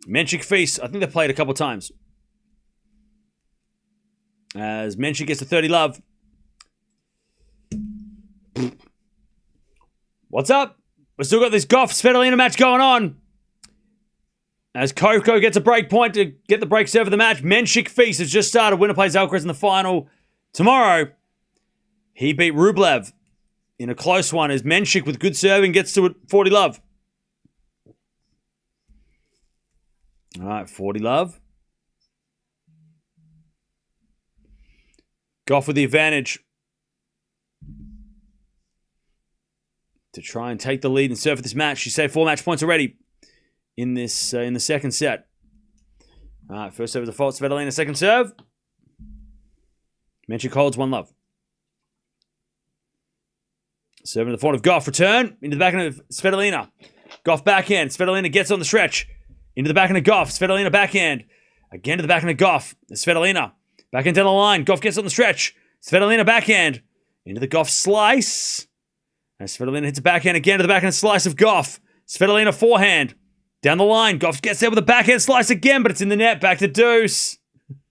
Mensik FILS. I think they played a couple times. As Mensik gets to 30 love. What's up? We've still got this Gauff Svitolina match going on. As Coco gets a break point to get the break serve of the match. Mensik FILS has just started. Winner plays Alcaraz in the final tomorrow. He beat Rublev in a close one as Mensik with good serving gets to 40 love. All right, 40 love. Gauff with the advantage to try and take the lead and serve for this match. She saved 4 match points already in this in the second set. All right, first serve is a fault. Svitolina, second serve. Mensik holds 1 love. Serving to the front of Gauff. Return into the backhand of Svitolina. Gauff backhand. Svitolina gets on the stretch. Into the backhand of Gauff. Svitolina backhand. Again to the backhand of Gauff. Svitolina. Backhand down the line. Gauff gets on the stretch. Svitolina backhand. Into the Gauff slice. And Svitolina hits a backhand again to the backhand slice of Gauff. Svitolina forehand. Down the line. Gauff gets there with a backhand slice again, but it's in the net. Back to deuce.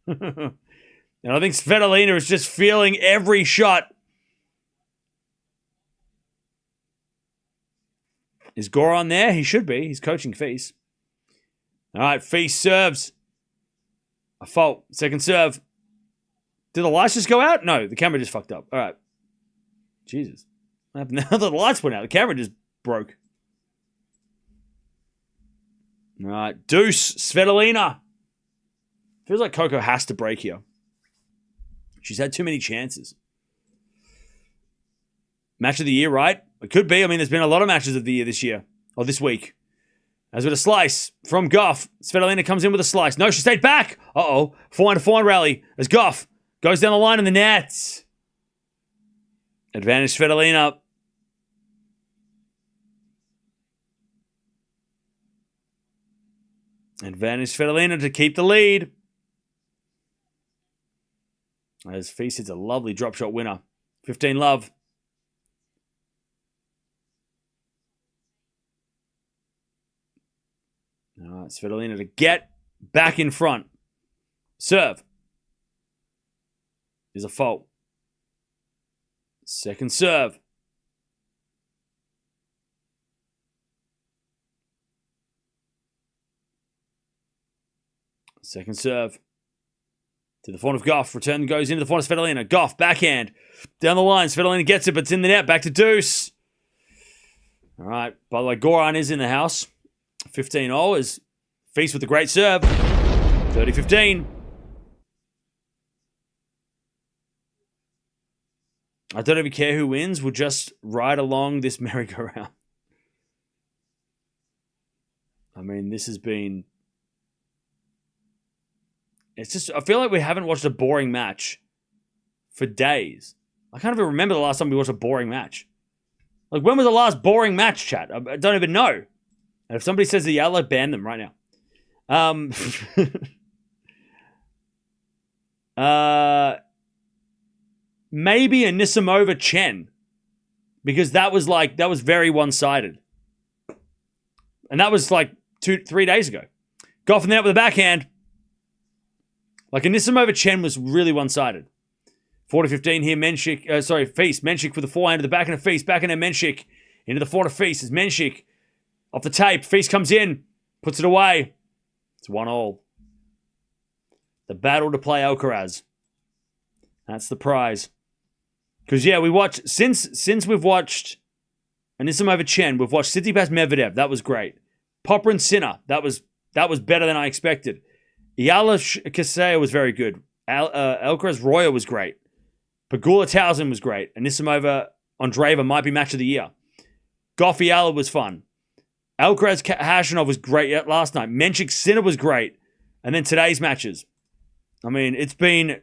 And I think Svitolina is just feeling every shot. Is Goran there? He should be. He's coaching FILS. All right, FILS serves. A fault. Second serve. Did the lights just go out? No, the camera just fucked up. All right. Jesus. What happened now? The lights went out. The camera just broke. All right. Deuce. Svitolina. Feels like Coco has to break here. She's had too many chances. Match of the year, right? It could be. I mean, there's been a lot of matches of the year this year. Or this week. As with a slice from Gauff. Svitolina comes in with a slice. No, she stayed back. Uh-oh. Forehand to forehand rally. As Gauff goes down the line in the net. Advantage Svitolina. Advantage Svitolina to keep the lead. As FILS hits a lovely drop shot winner. 15 love. All right, Svitolina to get back in front. Serve. Is a fault. Second serve. Second serve. To the front of Gauff. Return goes into the front of Svitolina. Gauff, backhand. Down the line. Svitolina gets it, but it's in the net. Back to deuce. All right. By the way, Goran is in the house. 15-0 as FILS with the great serve. 30-15. I don't even care who wins. We'll just ride along this merry-go-round. I mean, this has been... It's just... I feel like we haven't watched a boring match for days. I can't even remember the last time we watched a boring match. Like, when was the last boring match, chat? I don't even know. And if somebody says the Eala, ban them right now. Maybe a Nisimova Chen. Because that was very one-sided. And that was like 2-3 days ago. Gauff in the net with a backhand. Like a Nisimova Chen was really one-sided. 40-15 here, Mensik. FILS. Mensik with the forehand to the backhand of FILS. Backhand of Mensik. Into the forehand of FILS. As Mensik off the tape. FILS comes in. Puts it away. It's 1-1. The battle to play Alcaraz. That's the prize. Because, yeah, we watched... Since we've watched Anisimova Chen, we've watched Tsitsipas Medvedev. That was great. Popper and Sinner. That was better than I expected. Eala Kasea was very good. Alcaraz Roya was great. Pegula Townsend was great. Anisimova Andreeva might be match of the year. Gauff Eala was fun. Alcaraz Hashanov was great last night. Mensik Sinner was great. And then today's matches. I mean, it's been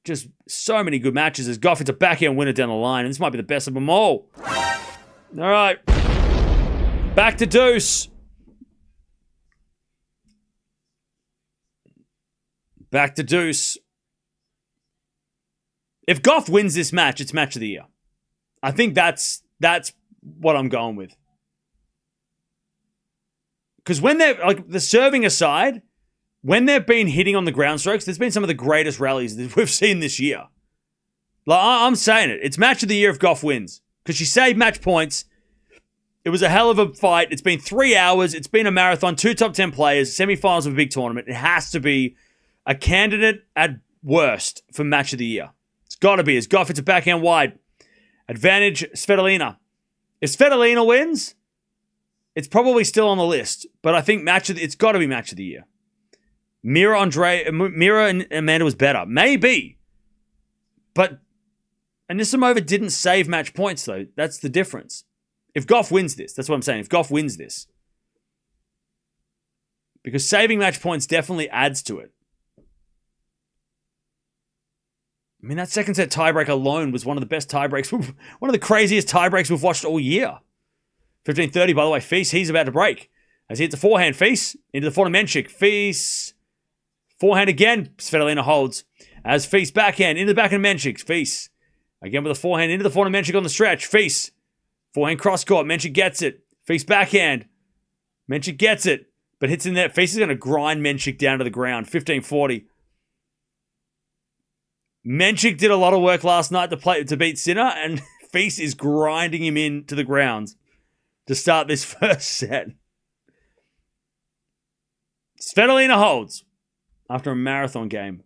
just so many good matches as Gauff hits a backhand winner down the line. And this might be the best of them all. All right. Back to deuce. Back to deuce. If Gauff wins this match, it's match of the year. I think that's what I'm going with. because when they're, like, the serving aside, when they've been hitting on the ground strokes, there's been some of the greatest rallies that we've seen this year. Like, I'm saying it. It's match of the year if Gauff wins. Because she saved match points. It was a hell of a fight. It's been 3 hours. It's been a marathon. 2 top 10 players. Semifinals of a big tournament. It has to be a candidate at worst for match of the year. It's got to be. As Gauff hits a backhand wide. Advantage Svitolina. If Svitolina wins, it's probably still on the list. But I think it's got to be match of the year. Mirra and Amanda was better. Maybe. But Anisimova didn't save match points, though. That's the difference. If Gauff wins this, that's what I'm saying. If Gauff wins this. Because saving match points definitely adds to it. I mean, that second set tiebreak alone was one of the best tiebreaks. One of the craziest tiebreaks we've watched all year. 15-30, by the way. FILS, he's about to break. As he hits a forehand, FILS into the forehand Mensik. FILS, forehand again. Svitolina holds. As FILS backhand, into the backhand Mensik. FILS, again with a forehand, into the forehand Mensik on the stretch. FILS, forehand cross court. Mensik gets it. FILS backhand. Mensik gets it, but hits in there. FILS is going to grind Mensik down to the ground. 15-40. Mensik did a lot of work last night to beat Sinner, and FILS is grinding him into the ground to start this first set. Svitolina holds after a marathon game.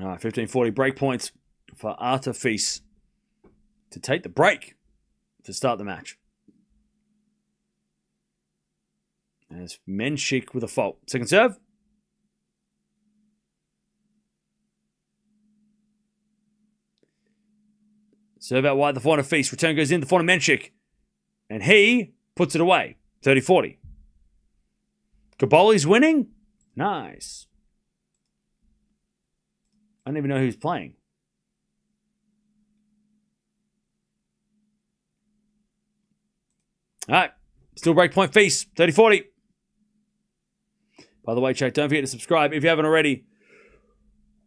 All right, 15-40 break points for Arta FILS to take the break to start the match. As Mensik with a fault. Second serve. Serve out wide, the forehand of FILS. Return goes in, the forehand of Mensik. And he puts it away. 30-40. Kaboli's winning. Nice. I don't even know who's playing. All right. Still break point FILS. 30-40. By the way, chat, don't forget to subscribe if you haven't already.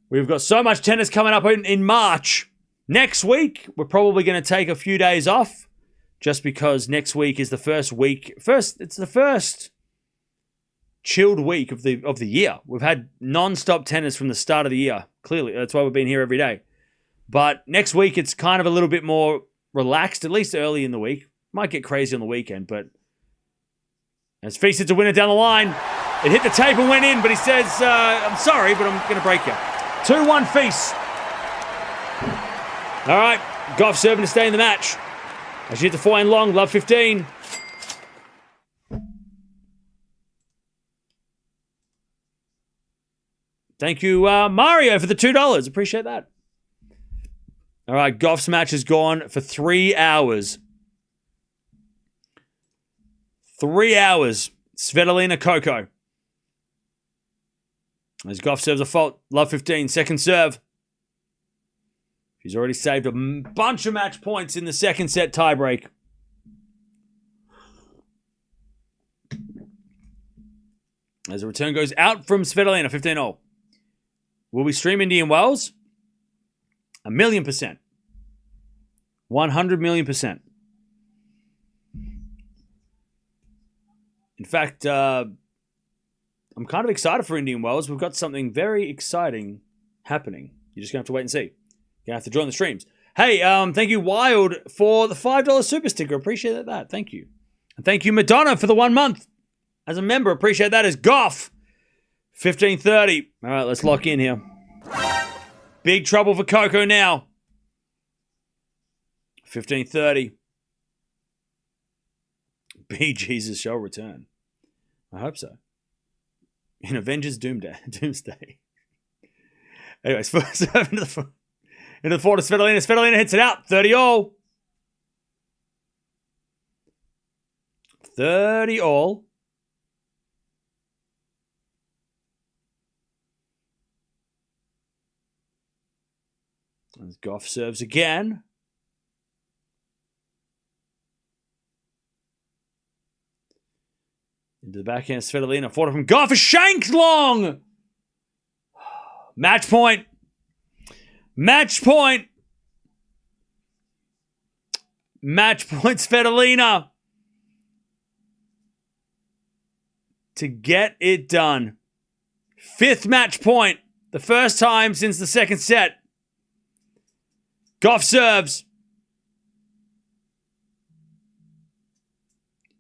We've got so much tennis coming up in March. Next week, we're probably going to take a few days off just because next week is the first week. It's the first chilled week of the year. We've had non-stop tennis from the start of the year. Clearly, that's why we've been here every day. But next week, it's kind of a little bit more relaxed, at least early in the week. Might get crazy on the weekend, but as FILS hits a winner down the line, it hit the tape and went in, but he says, I'm sorry, but I'm going to break you. 2-1 FILS. All right, Gauff serving to stay in the match. As she hits the forehand long, love 15. Thank you, Mario, for the $2. Appreciate that. All right, Gauff's match has gone for 3 hours. 3 hours. Svitolina Coco. As Gauff serves a fault. Love 15. Second serve. She's already saved a bunch of match points in the second set tiebreak. As the return goes out from Svitolina. 15-0. Will we stream Indian Wells? 1,000,000%. 100,000,000%. In fact, I'm kind of excited for Indian Wells. We've got something very exciting happening. You're just going to have to wait and see. You're going to have to join the streams. Hey, thank you, Wild, for the $5 super sticker. Appreciate that. Thank you. And thank you, Madonna, for the 1 month as a member. Appreciate that. As Gauff, 15-30. All right, let's lock in here. Big trouble for Coco now. 15-30. Be Jesus shall return. I hope so. In Avengers Doomsday. Anyways, first serve into the forward of Svitolina. Svitolina hits it out. 30-all. 30-all. As Gauff serves again. Into the backhand, Svitolina. Forward from Gauff. A shanked long. Match point. Match point. Match point Svitolina to get it done. 5th match point. The first time since the second set. Gauff serves.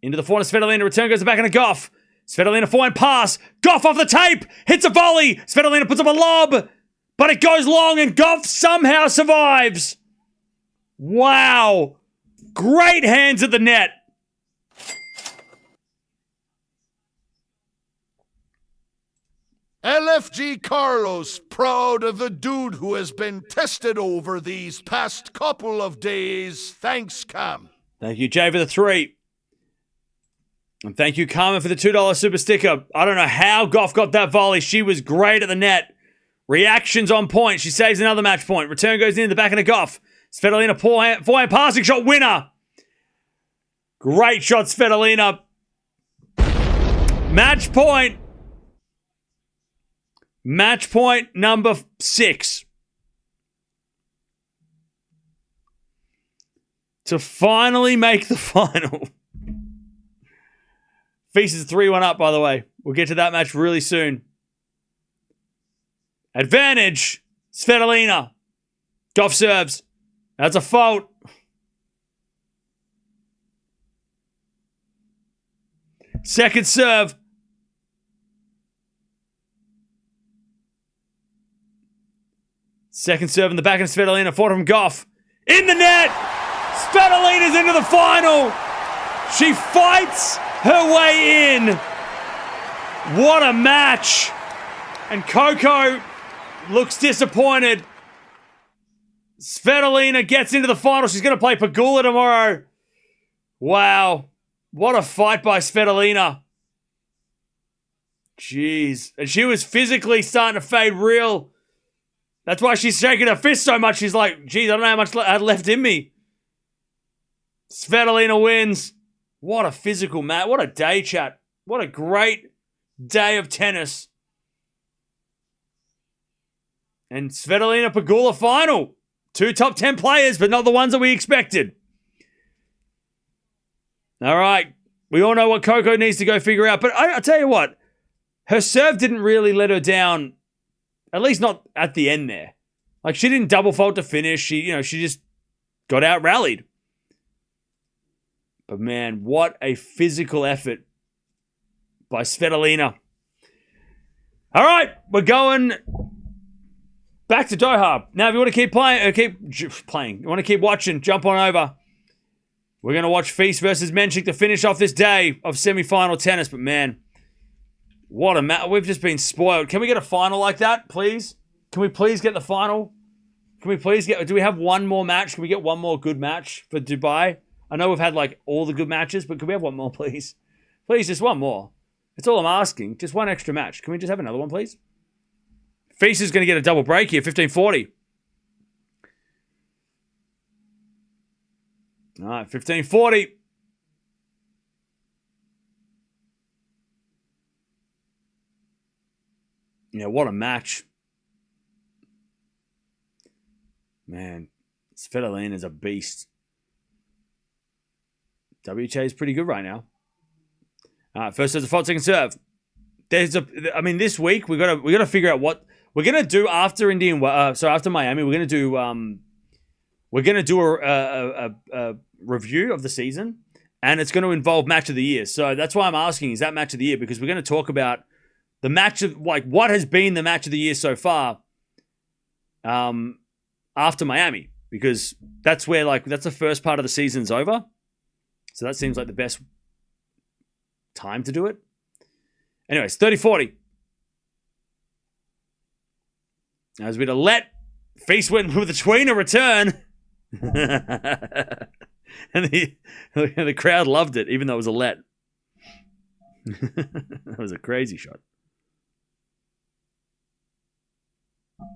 Into the forehand, Svitolina. Return goes back into Gauff. Svitolina forehand pass. Gauff off the tape. Hits a volley. Svitolina puts up a lob. But it goes long and Gauff somehow survives. Wow. Great hands at the net. LFG Carlos, proud of the dude who has been tested over these past couple of days. Thanks, Cam. Thank you, Jay, for the 3. And thank you, Carmen, for the $2 super sticker. I don't know how Gauff got that volley. She was great at the net. Reactions on point. She saves another match point. Return goes in the back of the Gauff. Svitolina forehand passing shot winner. Great shot, Svitolina. Match point. Match point number 6. To finally make the final. FILS is 3-1 up, by the way. We'll get to that match really soon. Advantage. Svitolina. Gauff serves. That's a fault. Second serve. Second serve in the back of Svitolina. Fought from Gauff. In the net. Svitolina's into the final. She fights her way in. What a match. And Coco looks disappointed. Svitolina gets into the final. She's going to play Pegula tomorrow. Wow. What a fight by Svitolina. Jeez. And she was physically starting to fade real. That's why she's shaking her fist so much. She's like, geez, I don't know how much I had left in me. Svitolina wins. What a physical match. What a day, chat. What a great day of tennis. And Svitolina Pegula final. 2 top 10 players, but not the ones that we expected. All right. We all know what Coco needs to go figure out. But I'll tell you what. Her serve didn't really let her down. At least not at the end there. Like, she didn't double fault to finish. She just got out rallied. But man, what a physical effort by Svitolina. All right, we're going back to Doha. Now, if you want to keep playing, you want to keep watching, jump on over. We're going to watch FILS versus Mensik to finish off this day of semi-final tennis. But man, what a match. We've just been spoiled. Can we get a final like that, please? Can we please get the final? Can we please get... Do we have one more match? Can we get one more good match for Dubai? I know we've had, like, all the good matches, but can we have one more, please? Please, just one more. That's all I'm asking. Just one extra match. Can we just have another one, please? FILS is going to get a double break here, 15-40. All right, 15-40. Yeah, what a match. Man, Svitolina is a beast. WTA is pretty good right now. All right, first serve, fault, second serve. This week we got to figure out what we're gonna do after after Miami. We're gonna do a review of the season, and it's going to involve match of the year. So that's why I'm asking: is that match of the year? Because we're going to talk about the match of what has been the match of the year so far. After Miami, because that's where that's the first part of the season's over. So that seems like the best time to do it. Anyways, 30-40. As we to let FILS win with a tweener return. And the crowd loved it, even though it was a let. That was a crazy shot.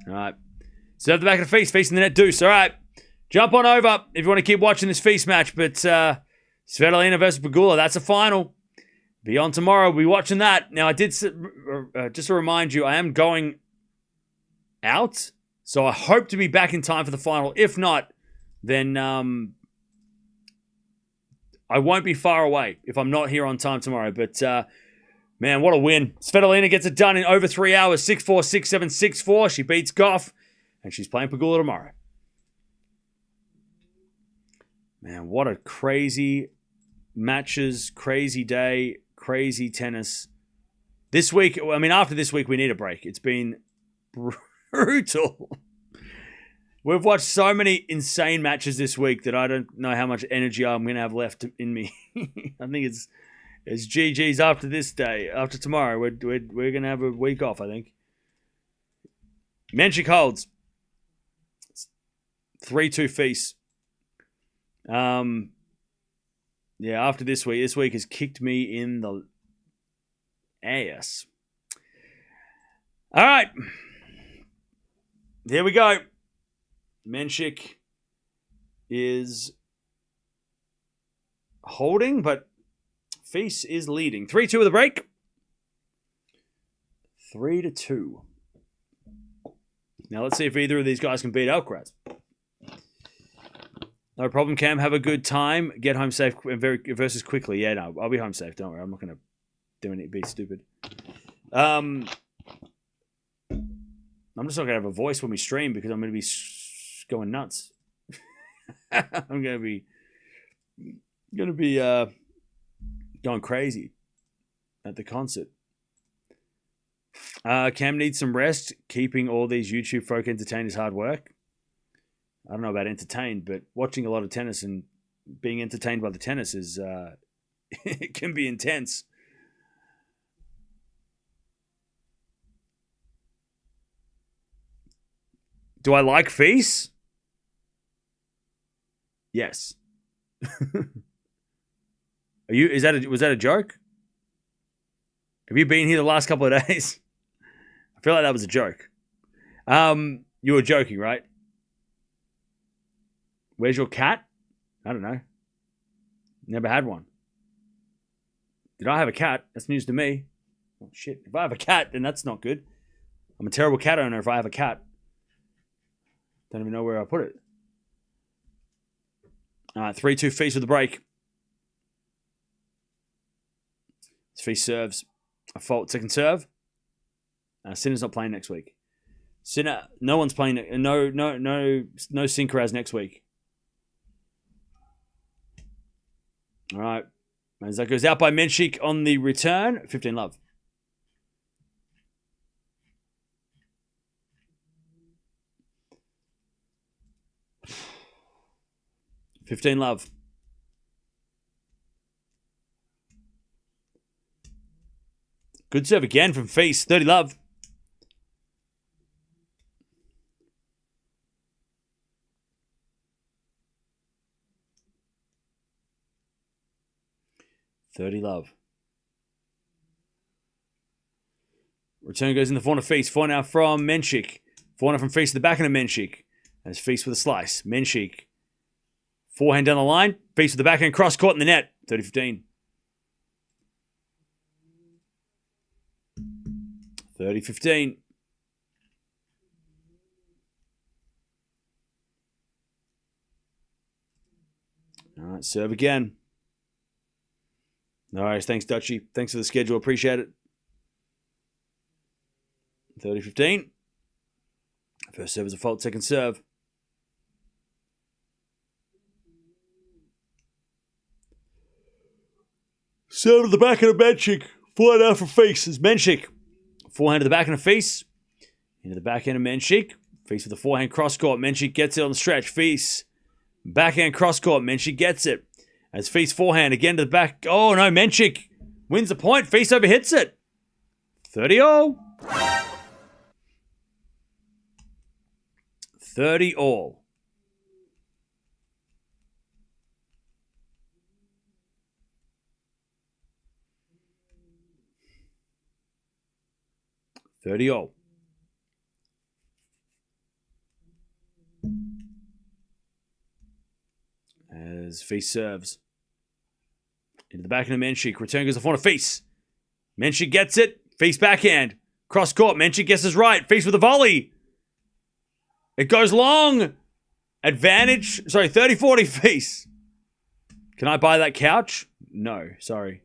All right. Serve the back of the FILS, FILS in the net deuce. All right. Jump on over if you want to keep watching this FILS match. But Svitolina versus Pegula, that's a final. Be on tomorrow. We'll be watching that. Now, I did, just to remind you, I am going out. So I hope to be back in time for the final. If not, then I won't be far away if I'm not here on time tomorrow. But, man, what a win. Svitolina gets it done in over 3 hours. 6-4, 6-7, 6-4. She beats Gauff, and she's playing Pegula tomorrow. Man, what a crazy matches, crazy day, crazy tennis. This week, I mean, after this week, we need a break. It's been brutal. We've watched so many insane matches this week that I don't know how much energy I'm going to have left in me. I think it's GG's after this day. After tomorrow, we're going to have a week off, I think. Mensik holds. 3-2 FILS. Yeah, after this week has kicked me in the ass. All right. Here we go. Mensik is holding, but FILS is leading. 3-2 with a break. 3-2. Now let's see if either of these guys can beat Alcaraz. No problem, Cam. Have a good time. Get home safe versus quickly. Yeah, no, I'll be home safe. Don't worry. I'm not going to do anything be stupid. I'm just not going to have a voice when we stream because I'm going to be going nuts. I'm going to be going crazy at the concert. Cam needs some rest. Keeping all these YouTube folk entertained is hard work. I don't know about entertained, but watching a lot of tennis and being entertained by the tennis is it can be intense. Do I like FILS? Yes. Was that a joke? Have you been here the last couple of days? I feel like that was a joke. You were joking, right? Where's your cat? I don't know. Never had one. Did I have a cat? That's news to me. Oh, shit. If I have a cat, then that's not good. I'm a terrible cat owner if I have a cat. Don't even know where I put it. All right, 3-2 FILS with the break. FILS serves. A fault second serve. Sinner's not playing next week. Sinner, no one's playing. No Sinkeraz next week. All right. As that goes out by Mensik on the return. 15 love. $15 love. Good serve again from FILS. 30 love. $30 love. Return goes in the corner of FILS. 4 now from Mensik. 4 now from FILS to the back end of Mensik. As FILS with a slice. Mensik. Forehand down the line. FILS with the backhand cross court in the net. 30-15. 30-15. All right, serve again. All right, thanks, Dutchie. Thanks for the schedule. Appreciate it. 30-15. First serve is a fault, second serve. Serve to the back end of Mensik. Forehand out for FILS is Mensik. Forehand to the back end of FILS. Into the back end of Mensik. FILS with the forehand cross court. Mensik gets it on the stretch. FILS. Backhand cross court. Mensik gets it. As FILS forehand again to the back. Oh no, Mensik wins the point. FILS overhits it. 30-all. 30-all. As FILS serves. Into the back end of Mensik. Return goes the front of FILS. Mensik gets it. FILS backhand. Cross court. Mensik guesses right. FILS with a volley. It goes long. Advantage. Sorry, 30-40 FILS. Can I buy that couch? No, sorry.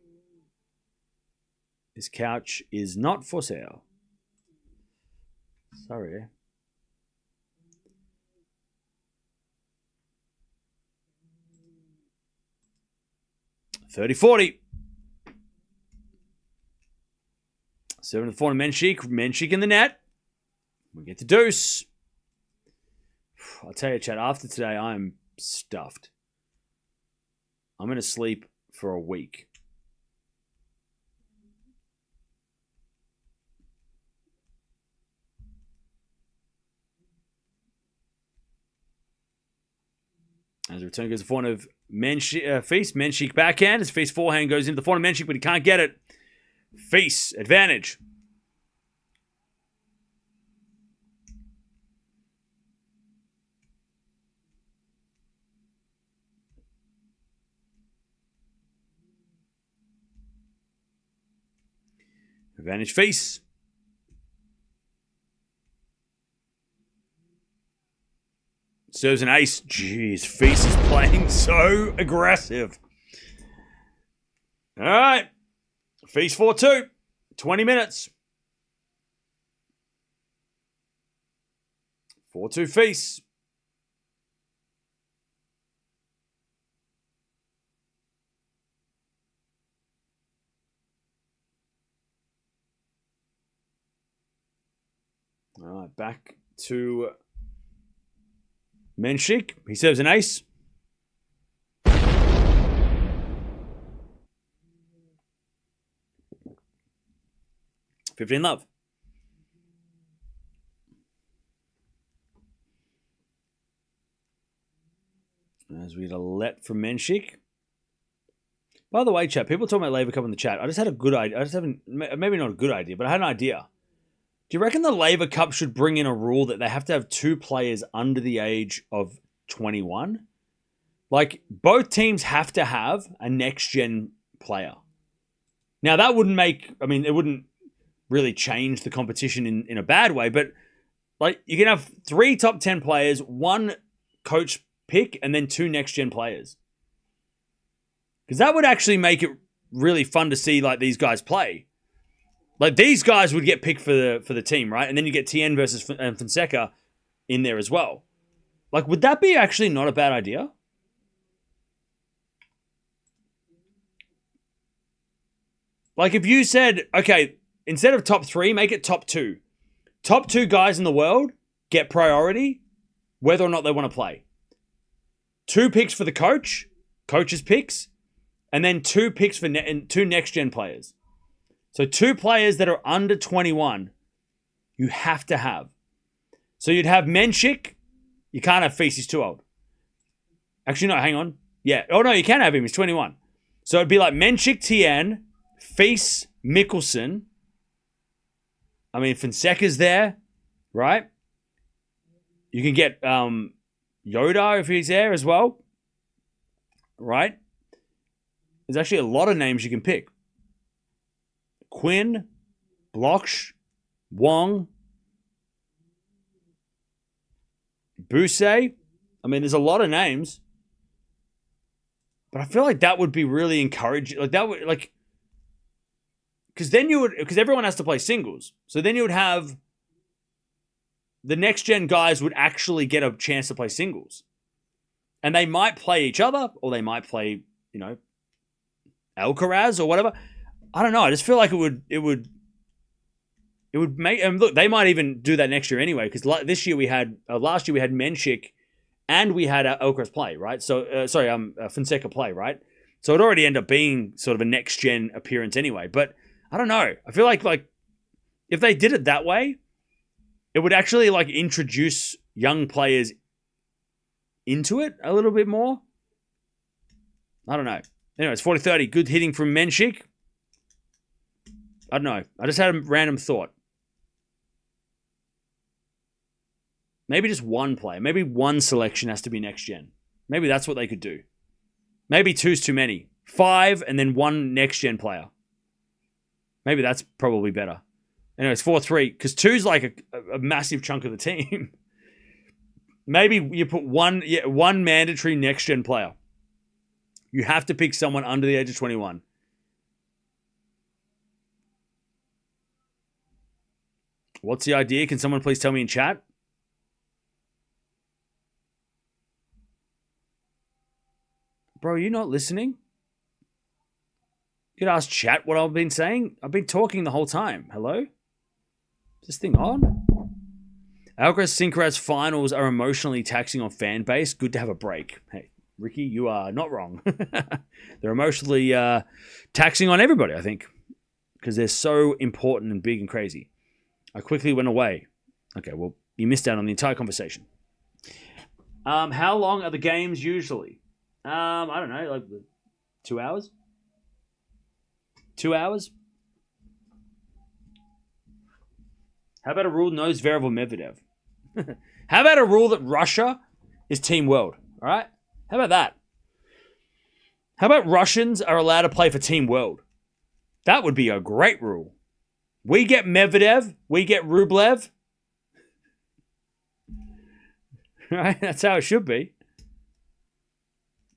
This couch is not for sale. Sorry. 30-40. 7-4 to Mensik. Mensik in the net. We get the deuce. I'll tell you, Chad, after today, I'm stuffed. I'm going to sleep for a week. As the return goes to the forehand of FILS. Mensik backhand. As FILS forehand goes into the forehand of Mensik, but he can't get it. FILS advantage. Advantage FILS. Serves an ace. Jeez, FILS is playing so aggressive. All right. FILS 4-2. 20 minutes. 4-2 FILS. All right, back to Mensik. He serves an ace. $15 as we get a let from Mensik. By the way, chat, people talking about Laver Cup in the chat. I just had a good idea. I just haven't, maybe not a good idea, but I had an idea. Do you reckon the Laver Cup should bring in a rule that they have to have 2 players under the age of 21? Like, both teams have to have a next-gen player. Now, that wouldn't make... I mean, it wouldn't really change the competition in a bad way, but, like, you can have 3 top 10 players, 1 coach pick, and then 2 next-gen players. Because that would actually make it really fun to see, like, these guys play. Like, these guys would get picked for the team, right? And then you get Tien versus Fonseca in there as well. Like, would that be actually not a bad idea? Like, if you said, okay, instead of top 3, make it top 2. Top 2 guys in the world get priority, whether or not they want to play. 2 picks for the coach's picks, and then 2 picks for 2 next-gen players. So 2 players that are under 21, you have to have. So you'd have Mensik. You can't have FILS, he's too old. Actually, no, hang on. Yeah. Oh, no, you can have him. He's 21. So it'd be like Mensik, Tien, FILS, Mickelson. I mean, Fonseca's there, right? You can get Yoda if he's there as well, right? There's actually a lot of names you can pick. Quinn, Bloch, Wong, Boucher. I mean, there's a lot of names. But I feel like that would be really encouraging. Like, that would, like... Because then you would... Because everyone has to play singles. So then you would have... The next-gen guys would actually get a chance to play singles. And they might play each other, or they might play, you know, Alcaraz or whatever. I don't know. I just feel like it would make, and look, they might even do that next year anyway, because last year we had Mensik and we had Alcaraz play, right? So, Fonseca play, right? So it already ended up being sort of a next-gen appearance anyway. But I don't know. I feel like if they did it that way, it would actually like introduce young players into it a little bit more. I don't know. Anyway, it's 40-30. Good hitting from Mensik. I don't know. I just had a random thought. Maybe just one player. Maybe one selection has to be next gen. Maybe that's what they could do. Maybe 2's too many. 5 and then 1 next gen player. Maybe that's probably better. Anyway, it's 4-3 because 2's like a massive chunk of the team. Maybe you put one mandatory next gen player. You have to pick someone under the age of 21. What's the idea? Can someone please tell me in chat? Bro, are you not listening? You could ask chat what I've been saying. I've been talking the whole time. Hello? Is this thing on? Alcaraz Synchronous finals are emotionally taxing on fan base. Good to have a break. Hey, Ricky, you are not wrong. They're emotionally taxing on everybody, I think, because they're so important and big and crazy. I quickly went away. Okay, well, you missed out on the entire conversation. How long are the games usually? I don't know, like 2 hours? 2 hours? How about a rule no Zverev or Medvedev? How about a rule that Russia is Team World? All right? How about that? How about Russians are allowed to play for Team World? That would be a great rule. We get Medvedev. We get Rublev. Right? That's how it should be.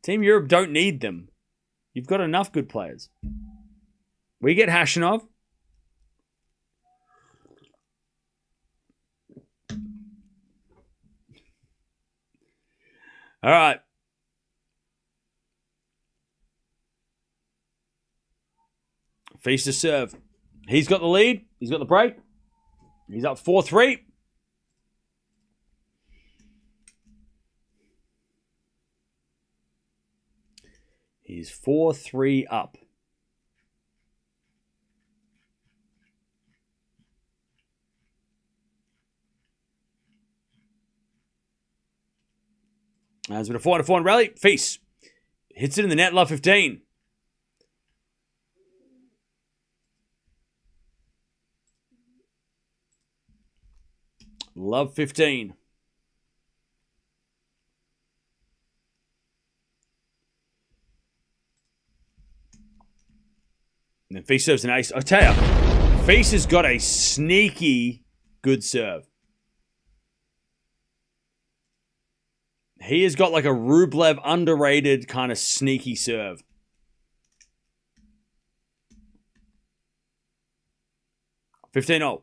Team Europe don't need them. You've got enough good players. We get Hashanov. All right. Feast to serve. He's got the lead. He's got the break. He's up 4-3. He's 4-3 up. There's been a 4-4 rally. Feast. Hits it in the net. Love 15. Love 15. And then Feast serves an ace. I tell you, Feast has got a sneaky good serve. He has got like a Rublev underrated kind of sneaky serve. $15-0.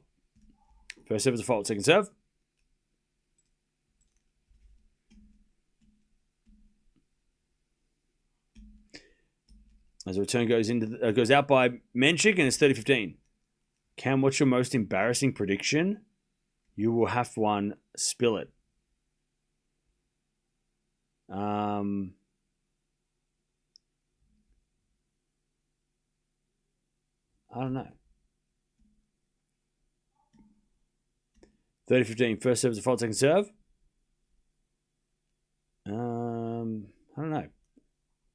First serve is a fault. Second serve. As the return goes goes out by Mensik and it's 30-15. Cam, what's your most embarrassing prediction? You will have one. Spill it. I don't know. 30-15. First serve is a fault. Second serve. I don't know.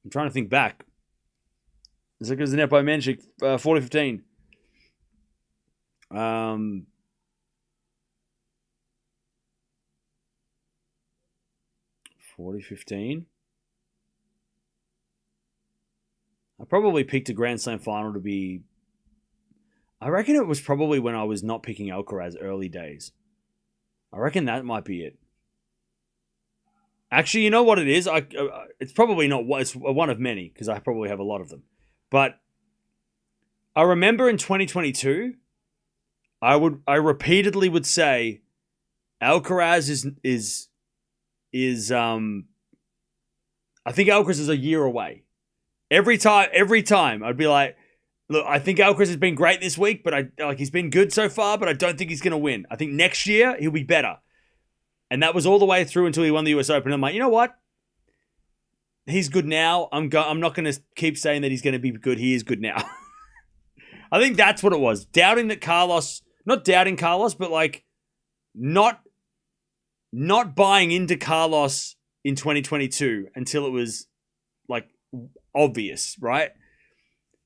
I'm trying to think back. As it goes the net by Mensik, 40-15. 40-15. I probably picked a Grand Slam final to be... I reckon it was probably when I was not picking Alcaraz early days. I reckon that might be it. Actually, you know what it is? It's probably not... It's one of many, because I probably have a lot of them. But I remember in 2022, I repeatedly would say Alcaraz is I think Alcaraz is a year away. Every time I'd be like, look, I think Alcaraz has been great this week, but he's been good so far, but I don't think he's going to win. I think next year he'll be better. And that was all the way through until he won the US Open. I'm like, you know what? He's good now. I'm not going to keep saying that he's going to be good. He is good now. I think that's what it was. Doubting that Carlos, not doubting Carlos, but like not buying into Carlos in 2022 until it was like obvious, right?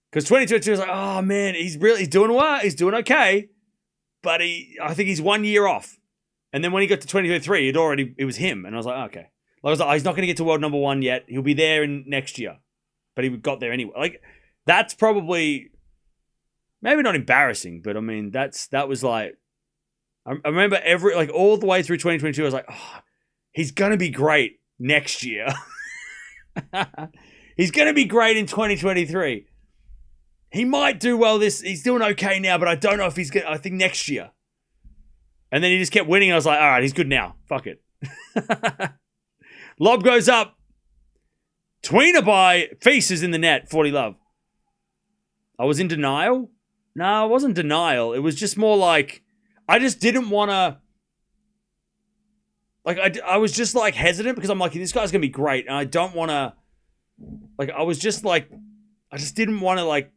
Because 2022 was like, oh man, he's doing well. He's doing okay. But I think he's 1 year off. And then when he got to 2023, it was him. And I was like, oh, okay. I was like, oh, he's not going to get to world number one yet. He'll be there in next year. But he got there anyway. Like, that's probably, maybe not embarrassing, but I mean, that was like, I remember all the way through 2022, I was like, oh, he's going to be great next year. He's going to be great in 2023. He might do well he's doing okay now, but I don't know if he's going to, I think next year. And then he just kept winning. I was like, all right, he's good now. Fuck it. Lob goes up. Tweener by FILS is in the net. 40 love. I was in denial. No, I wasn't denial. It was just more like, I just didn't want to, like, I was just like hesitant because I'm like, this guy's going to be great. And I don't want to, like, I was just like, I just didn't want to like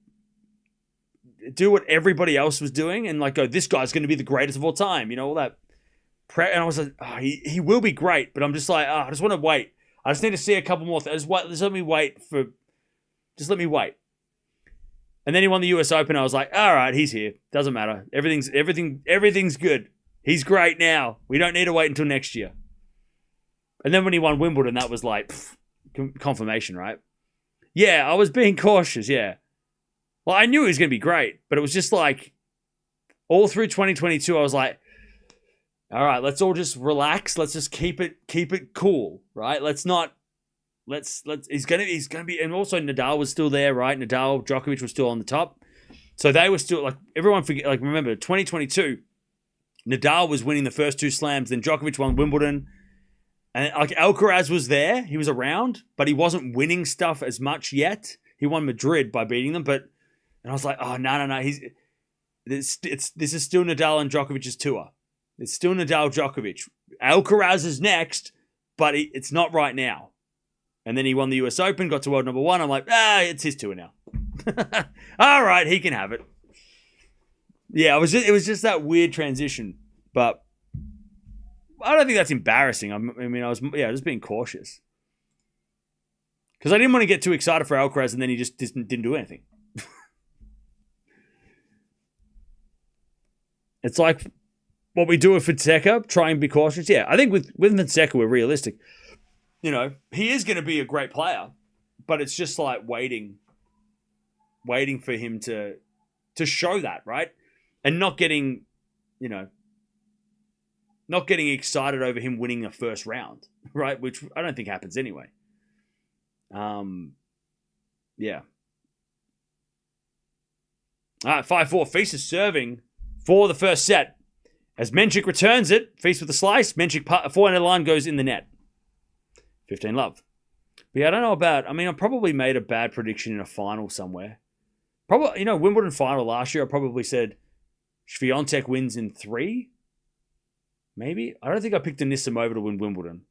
do what everybody else was doing and like go, this guy's going to be the greatest of all time. You know, all that. And I was like, oh, he will be great. But I'm just like, I just want to wait. I just need to see a couple more things. Just let me wait. And then he won the US Open. I was like, all right, he's here. Doesn't matter. Everything's good. He's great now. We don't need to wait until next year. And then when he won Wimbledon, that was like confirmation, right? Yeah, I was being cautious, yeah. Well, I knew he was going to be great, but it was just like all through 2022, I was like, all right, let's all just relax. Let's just keep it cool, right? He's gonna be, and also Nadal was still there, right? Nadal, Djokovic was still on the top. So they were still like, everyone forget, like, remember 2022, Nadal was winning the first two slams, then Djokovic won Wimbledon. And like Alcaraz was there, he was around, but he wasn't winning stuff as much yet. He won Madrid by beating them, and I was like, oh no, this is still Nadal and Djokovic's tour. It's still Nadal Djokovic. Alcaraz is next, but it's not right now. And then he won the US Open, got to world number 1. I'm like, it's his tour now. All right, he can have it. Yeah, it was just that weird transition, but I don't think that's embarrassing. I was just being cautious. Because I didn't want to get too excited for Alcaraz and then he just didn't do anything. It's like what we do with Fonseca, try and be cautious. Yeah, I think with Fonseca, we're realistic. You know, he is going to be a great player, but it's just like waiting for him to show that, right? And not getting excited over him winning the first round, right? Which I don't think happens anyway. Yeah. All right, 5-4. FILS is serving for the first set. As Mensik returns it, FILS with a slice. Mensik forehand line goes in the net. 15 love. But yeah, I don't know about, I probably made a bad prediction in a final somewhere. Probably, Wimbledon final last year, I probably said Swiatek wins in 3. Maybe. I don't think I picked Anisimova to win Wimbledon.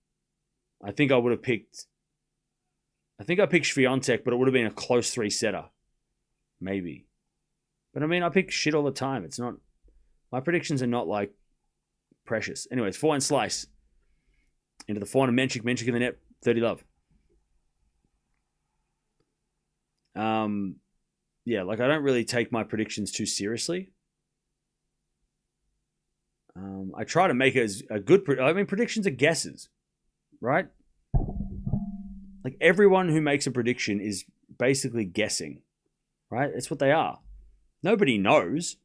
I think I picked Swiatek, but it would have been a close 3-setter. Maybe. But I pick shit all the time. It's not, my predictions are not like precious. Anyways, forehand slice. Into the forehand of Mensik. Mensik in the net. 30 love. Yeah, like I don't really take my predictions too seriously. I try to make it as a good... predictions are guesses, right? Like everyone who makes a prediction is basically guessing, right? That's what they are. Nobody knows.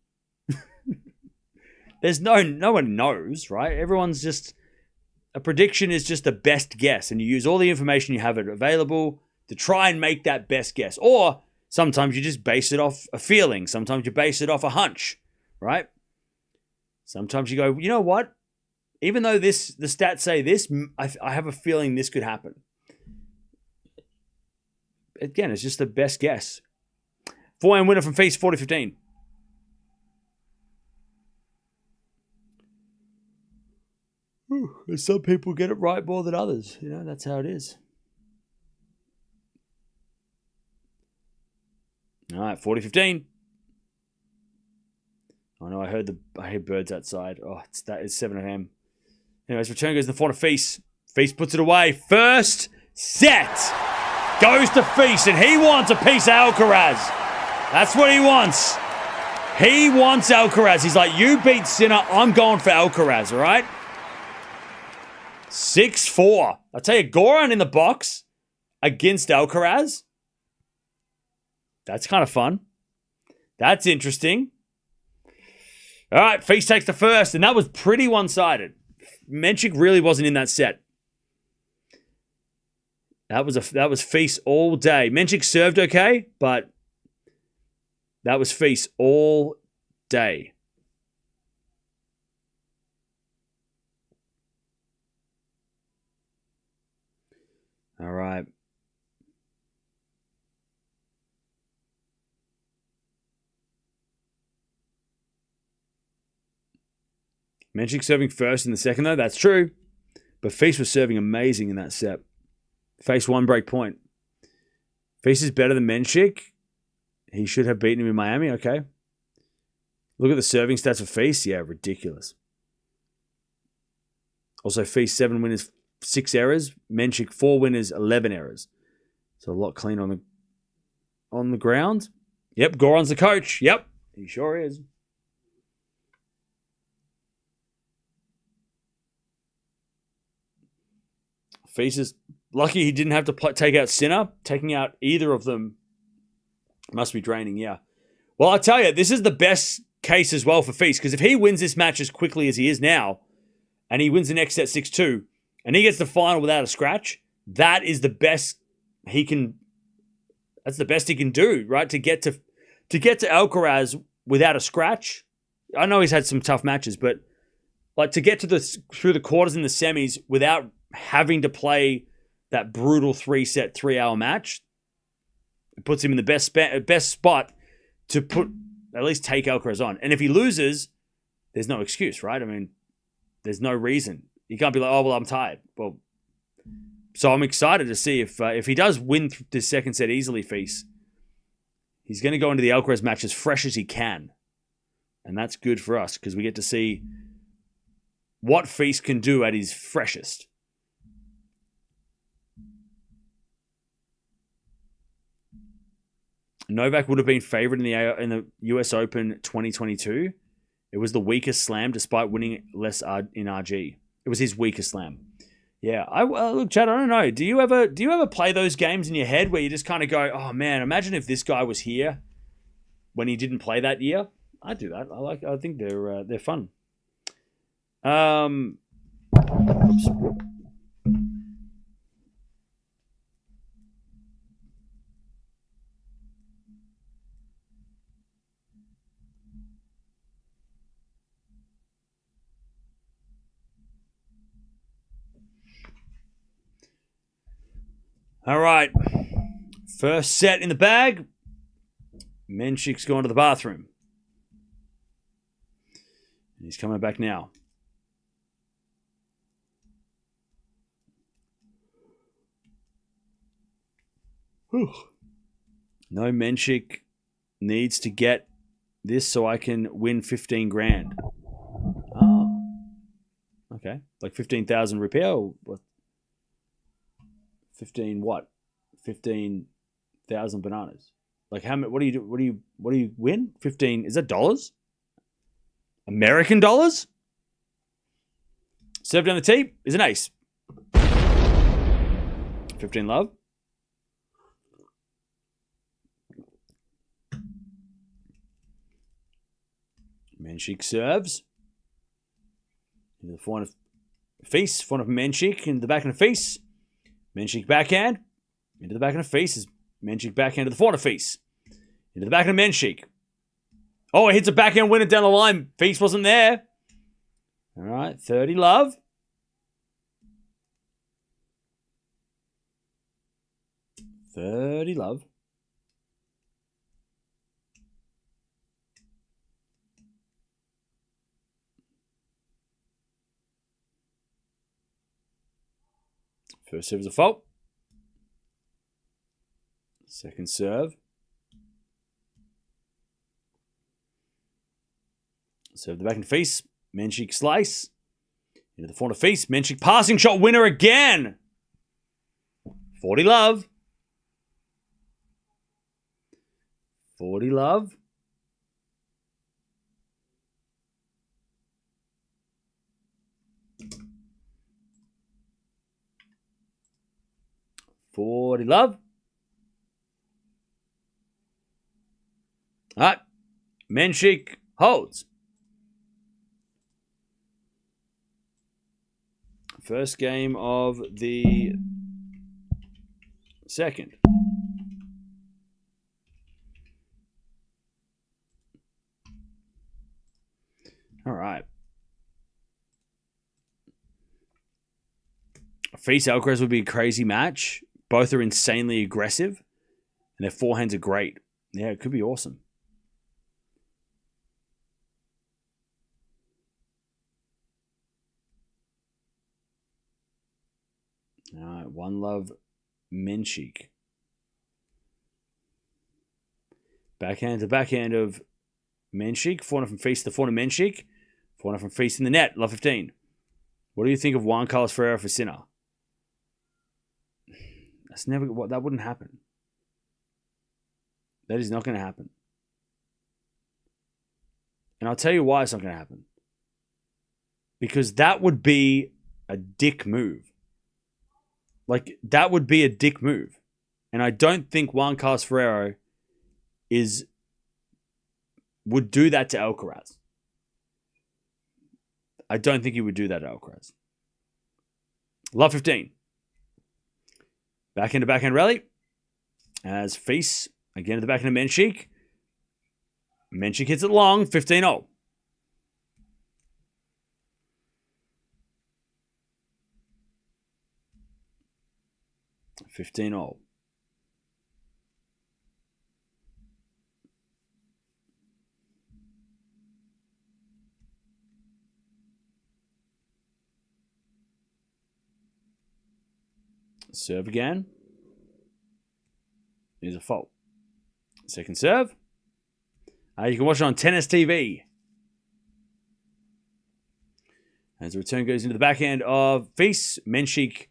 There's no one knows, right? Everyone's just... A prediction is just a best guess, and you use all the information you have available to try and make that best guess. Or sometimes you just base it off a feeling. Sometimes you base it off a hunch, right? Sometimes you go, you know what? Even though the stats say this, I have a feeling this could happen. Again, it's just the best guess. Forehand winner from FILS, 40-15. Some people get it right more than others. That's how it is. All right, 40-15. Oh no, I heard birds outside. Oh, it's 7 a.m. Anyways, return goes to the forehand of FILS. FILS puts it away. First set goes to FILS, and he wants a piece of Alcaraz. That's what he wants. He wants Alcaraz. He's like, you beat Sinner, I'm going for Alcaraz, all right? 6-4. I'll tell you, Goran in the box against Alcaraz. That's kind of fun. That's interesting. All right, FILS takes the first, and that was pretty one-sided. Mensik really wasn't in that set. That was feast all day. Mensik served okay, but that was feast all day. All right. Mensik serving first in the second, though. That's true. But Feast was serving amazing in that set. Face one break point. Feast is better than Mensik. He should have beaten him in Miami. Okay. Look at the serving stats for Feast. Yeah, ridiculous. Also, Feast 7 winners, 6 errors. Mensik 4 winners, 11 errors. So a lot cleaner on the ground. Yep, Goran's the coach. Yep, he sure is. Feast is lucky he didn't have to take out Sinner. Taking out either of them must be draining, yeah. Well, I tell you, this is the best case as well for Feast, because if he wins this match as quickly as he is now, and he wins the next set 6-2, and he gets the final without a scratch, that is the best he can. That's the best he can do, right? To get to Alcaraz without a scratch. I know he's had some tough matches, but like to get to through the quarters and the semis without having to play that brutal 3-set, 3-hour match, it puts him in the best spot to at least take Alcaraz on. And if he loses, there's no excuse, right? I mean, there's no reason. You can't be like, oh, well, I'm tired. Well, so I'm excited to see if he does win this second set easily, Feast. He's going to go into the Alcaraz match as fresh as he can. And that's good for us because we get to see what Feast can do at his freshest. Novak would have been favored in the US Open 2022. It was the weakest slam despite winning less in RG. It was his weakest slam. Yeah, look, Chad, I don't know. Do you ever play those games in your head where you just kind of go, oh man, imagine if this guy was here when he didn't play that year? I do that. I think they're fun. Oops. All right. First set in the bag. Mensik's going to the bathroom. He's coming back now. Whew. No, Mensik needs to get this so I can win 15 grand. Oh. Okay. Like 15,000 repair or what? 15 what? 15,000 bananas. Like how much? What do you do? What do you win? 15? Is that dollars? American dollars? Serve down the tee is an ace. 15 love. Mensik serves. Into the front of Feast. Front of Mensik. Into the back of Feast. Mensik backhand. Into the back of Feast. Is Mensik backhand to the front of Feast. Into the back of Mensik. Oh, it hits a backhand winner down the line. Feast wasn't there. All right, 30 love. First serve is a fault. Second serve. Serve the back and Feast. Mensik slice. Into the front of Feast. Mensik passing shot winner again. 40 love. 40 love. All right. Mensik holds. First game of the Second. All right. FILS Alcaraz would be a crazy match. Both are insanely aggressive, and their forehands are great. Yeah, it could be awesome. All right, One Love Mensik. Backhand to backhand of Mensik. Forehand from FILS to forehand of Mensik. Forehand from FILS in the net. Love 15. What do you think of Juan Carlos Ferrero for Sinner? That's never. That wouldn't happen. That is not going to happen. And I'll tell you why it's not going to happen. Because that would be a dick move. Like, that would be a dick move. And I don't think Juan Carlos Ferrero would do that to Alcaraz. I don't think he would do that to Alcaraz. Love 15. Backhand to backhand rally. As FILS, again to the backhand of Mensik. Mensik hits it long, 15-0. Serve again. Is a fault. Second serve. You can watch it on Tennis TV. As the return goes into the backhand of FILS. Mensik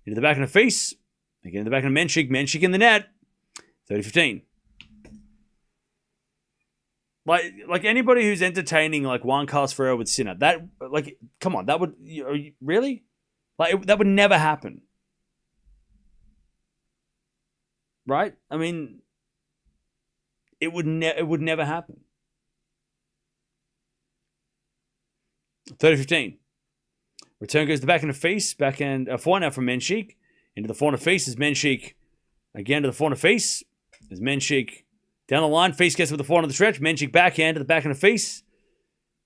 into the backhand of FILS. Again in the backhand of Mensik. Mensik in the net. 30-15. Like anybody who's entertaining like Juan Carlos Ferrero with Sinner, that, like, come on, that would, really? Like, that would never happen. Right? I mean, it would never happen. 30-15. Return goes to the backhand of FILS. Backhand forehand now from Mensik. Into the forehand of FILS is Mensik. Again to the forehand of FILS. Is Mensik down the line. FILS gets with the forehand of the stretch. Mensik backhand to the backhand of FILS.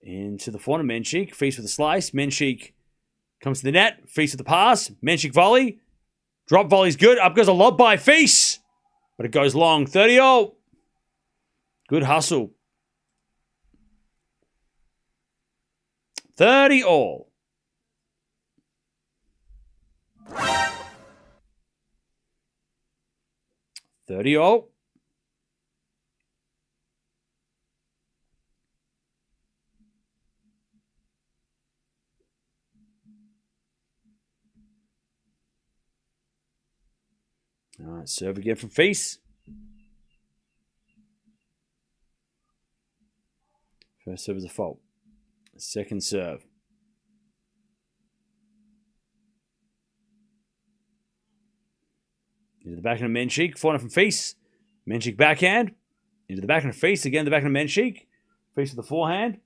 Into the forehand of Mensik. FILS with a slice. Mensik comes to the net. FILS with the pass. Mensik volley. Drop volley's good. Up goes a lob by FILS. But it goes long. 30-0. Good hustle. 30-all. All right, serve again from FILS. First serve is a fault. Second serve. Into the backhand of Mensik. Forehand from FILS. Mensik backhand. Into the backhand of FILS. Again, the backhand of Mensik. FILS with the forehand.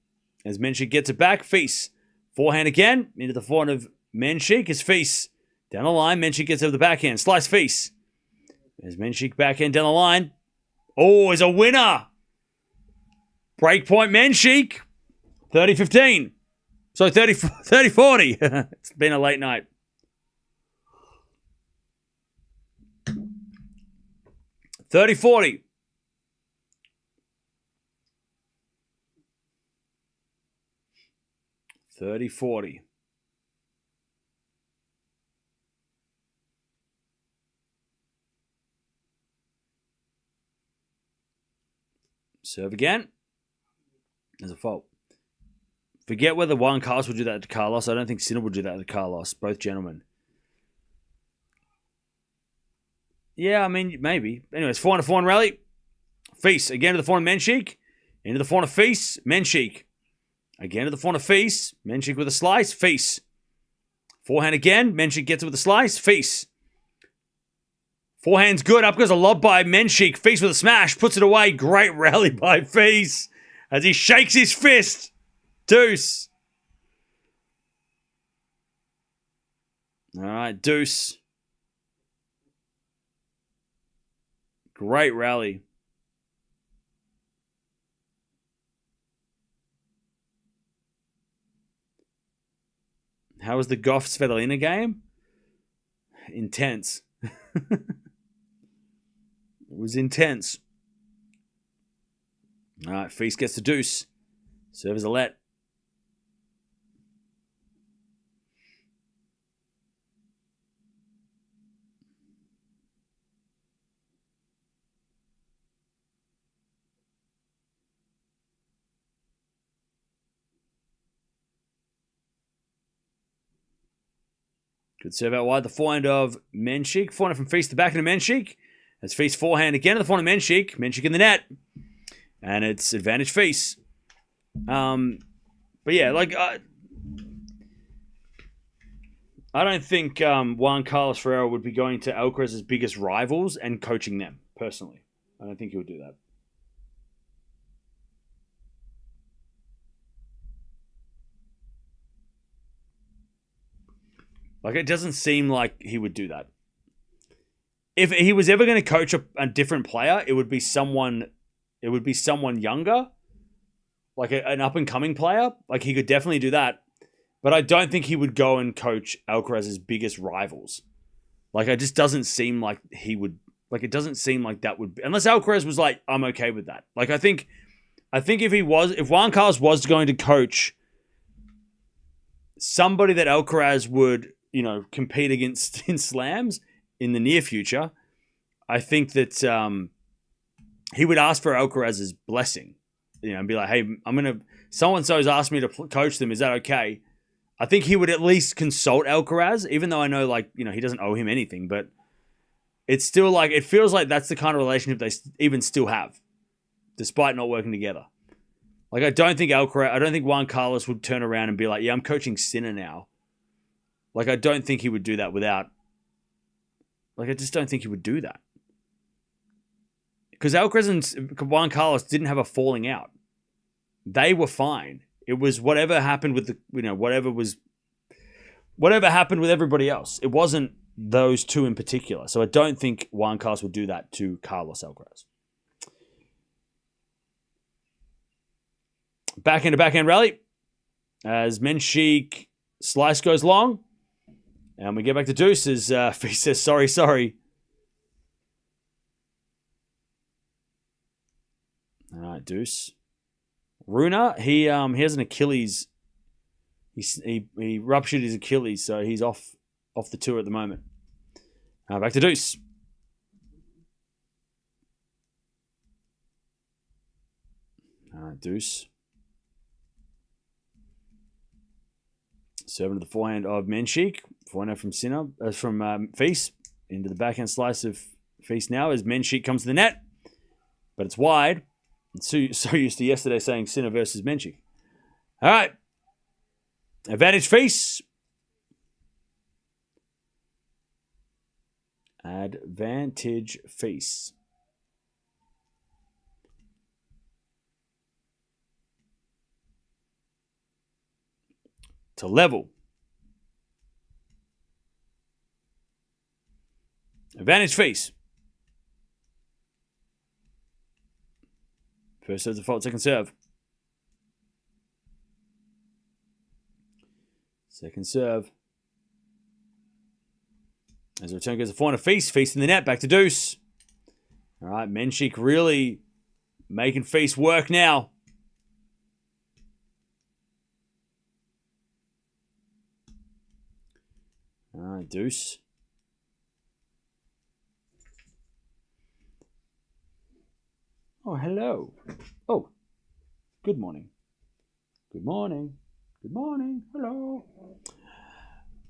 As Mensik gets it back, FILS. Forehand again. Into the forehand of Mensik is FILS. Down the line, Mensik gets over the backhand. Slice FILS. As Mensik backhand down the line. Oh, is a winner. Breakpoint Mensik. 30-15. So 30-40. It's been a late night. $30-40. $30-40. Serve again. There's a fault. Forget whether Juan Carlos would do that to Carlos. I don't think Sinner would do that to Carlos. Both gentlemen. Yeah, I mean, maybe. Anyways, 4-4 rally. FILS. Again to the forehand of Mensik. Into the forehand of FILS. Mensik. Again to the forehand of FILS. Mensik with a slice. FILS. Forehand again. Mensik gets it with a slice. FILS. Forehand's good. Up goes a lob by Mensik. FILS with a smash. Puts it away. Great rally by FILS. As he shakes his fist. Deuce. All right, deuce. Great rally. How was the Gauff Svitolina game? Intense. It was intense. All right, FILS gets the deuce. Serve as a let. Good serve out wide. The forehand of Mensik. Forehand from FILS to the back of Mensik. That's FILS forehand again to the forehand of Mensik. Mensik in the net. And it's advantage FILS. But yeah, like, I don't think Juan Carlos Ferrero would be going to Alcaraz's biggest rivals and coaching them, personally. I don't think he would do that. Like, it doesn't seem like he would do that. If he was ever going to coach a different player, it would be someone younger, like an up-and-coming player. Like, he could definitely do that. But I don't think he would go and coach Alcaraz's biggest rivals. Like, it just doesn't seem like he would. Like, it doesn't seem like that would be, unless Alcaraz was like, I'm okay with that. Like, I think if Juan Carlos was going to coach somebody that Alcaraz would, compete against in slams in the near future, I think that he would ask for Alcaraz's blessing, and be like, hey, so-and-so's asked me to coach them. Is that okay? I think he would at least consult Alcaraz, even though I know, he doesn't owe him anything, but it's still like, it feels like that's the kind of relationship they even still have, despite not working together. Like, I don't think Juan Carlos would turn around and be like, yeah, I'm coaching Sinner now. Like, I don't think he would do that without, I just don't think he would do that. Because Alcaraz and Juan Carlos didn't have a falling out. They were fine. It was whatever happened with whatever happened with everybody else. It wasn't those two in particular. So I don't think Juan Carlos would do that to Carlos Alcaraz. Backhand rally. As Mensik slice goes long. And we get back to deuces. He says, sorry. All right, deuce. Runa, he has an Achilles. He ruptured his Achilles, so he's off the tour at the moment. Back to deuce. All right, deuce. Serving to the forehand of Mensik. Forehand from Sinner, from FILS into the backhand slice of FILS now as Mensik comes to the net, but it's wide. So used to yesterday saying Sinner versus Mensik. All right. Advantage FILS. Advantage FILS. To level. Advantage FILS. First serve default, second serve. Second serve. As the return goes to forehand of FILS. FILS in the net, back to deuce. All right, Mensik really making FILS work now. All right, deuce. Oh, hello. Oh, good morning. Good morning. Good morning. Hello.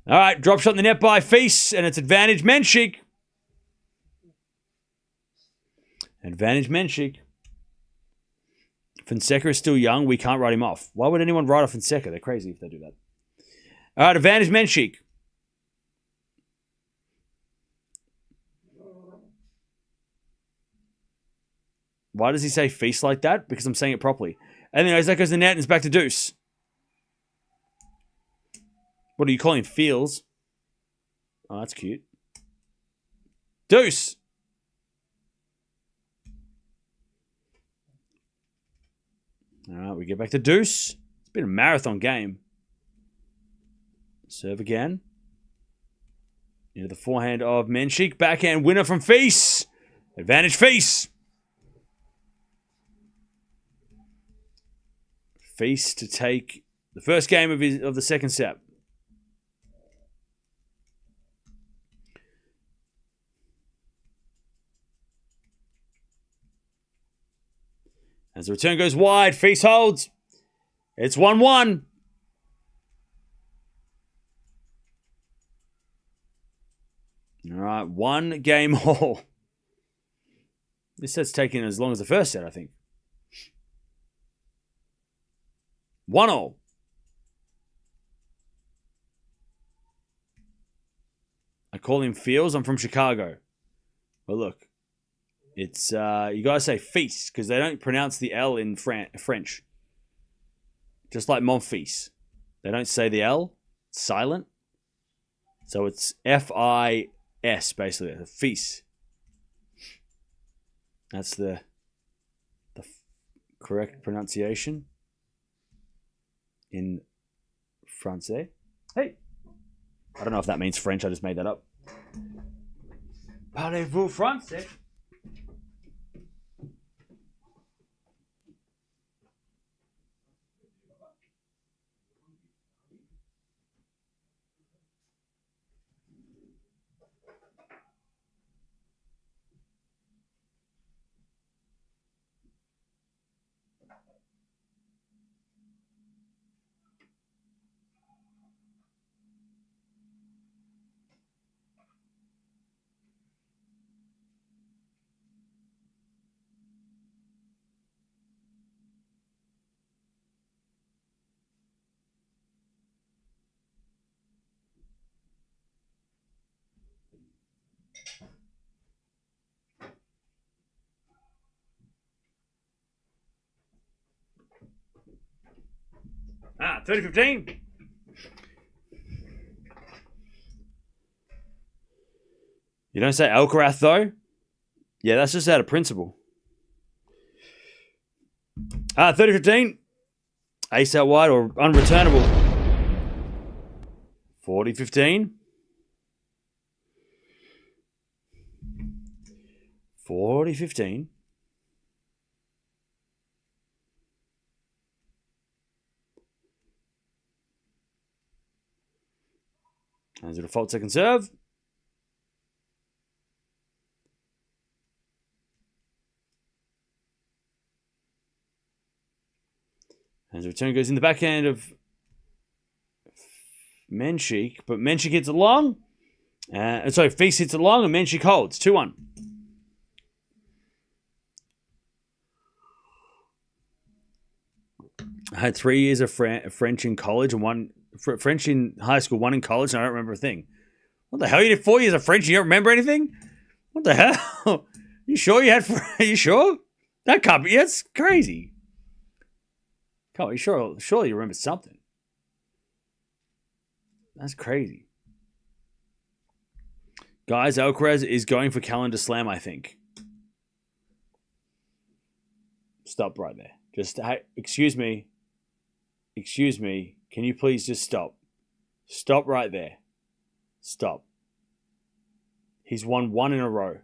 All right, drop shot in the net by FILS, and it's advantage Mensik. Advantage Mensik. Fonseca is still young. We can't write him off. Why would anyone write off Fonseca? They're crazy if they do that. All right, advantage Mensik. Why does he say FILS like that? Because I'm saying it properly. Anyways, that goes to the net and it's back to deuce. What are you calling FILS? Oh, that's cute. Deuce. All right, we get back to deuce. It's been a marathon game. Serve again. Into the forehand of Mensik. Backhand winner from FILS. Advantage FILS. FILS to take the first game of the second set. As the return goes wide, FILS holds. It's 1-1. All right, 1 game all. This set's taking as long as the first set, I think. 1-1. I call him FILS. I'm from Chicago. But look, it's you gotta say FILS because they don't pronounce the L in French. Just like Monfils, they don't say the L. It's silent. So it's FIS basically. FILS. That's the correct pronunciation in Francais. Hey, I don't know if that means French. I just made that up. Parlez-vous français? Ah, 30-15. You don't say Alcaraz, though? Yeah, that's just out of principle. 30-15. Ace out wide or unreturnable. 40-15. 40-15. As a default second serve. As the return goes in the backhand of Mensik, but Mensik hits it long. Sorry, FILS hits it long and Mensik holds. 2-1. I had 3 years of French in college and 1 French in high school, 1 in college, and I don't remember a thing. What the hell? You did 4 years of French and you don't remember anything? What the hell? You sure you had? Are you sure? That can't be. That's crazy. Come on, you sure? Surely you remember something. That's crazy. Guys, Alcaraz is going for calendar slam, I think. Stop right there. Just, hey, excuse me. Excuse me. Can you please just stop? Stop right there. Stop. He's won 1 in a row.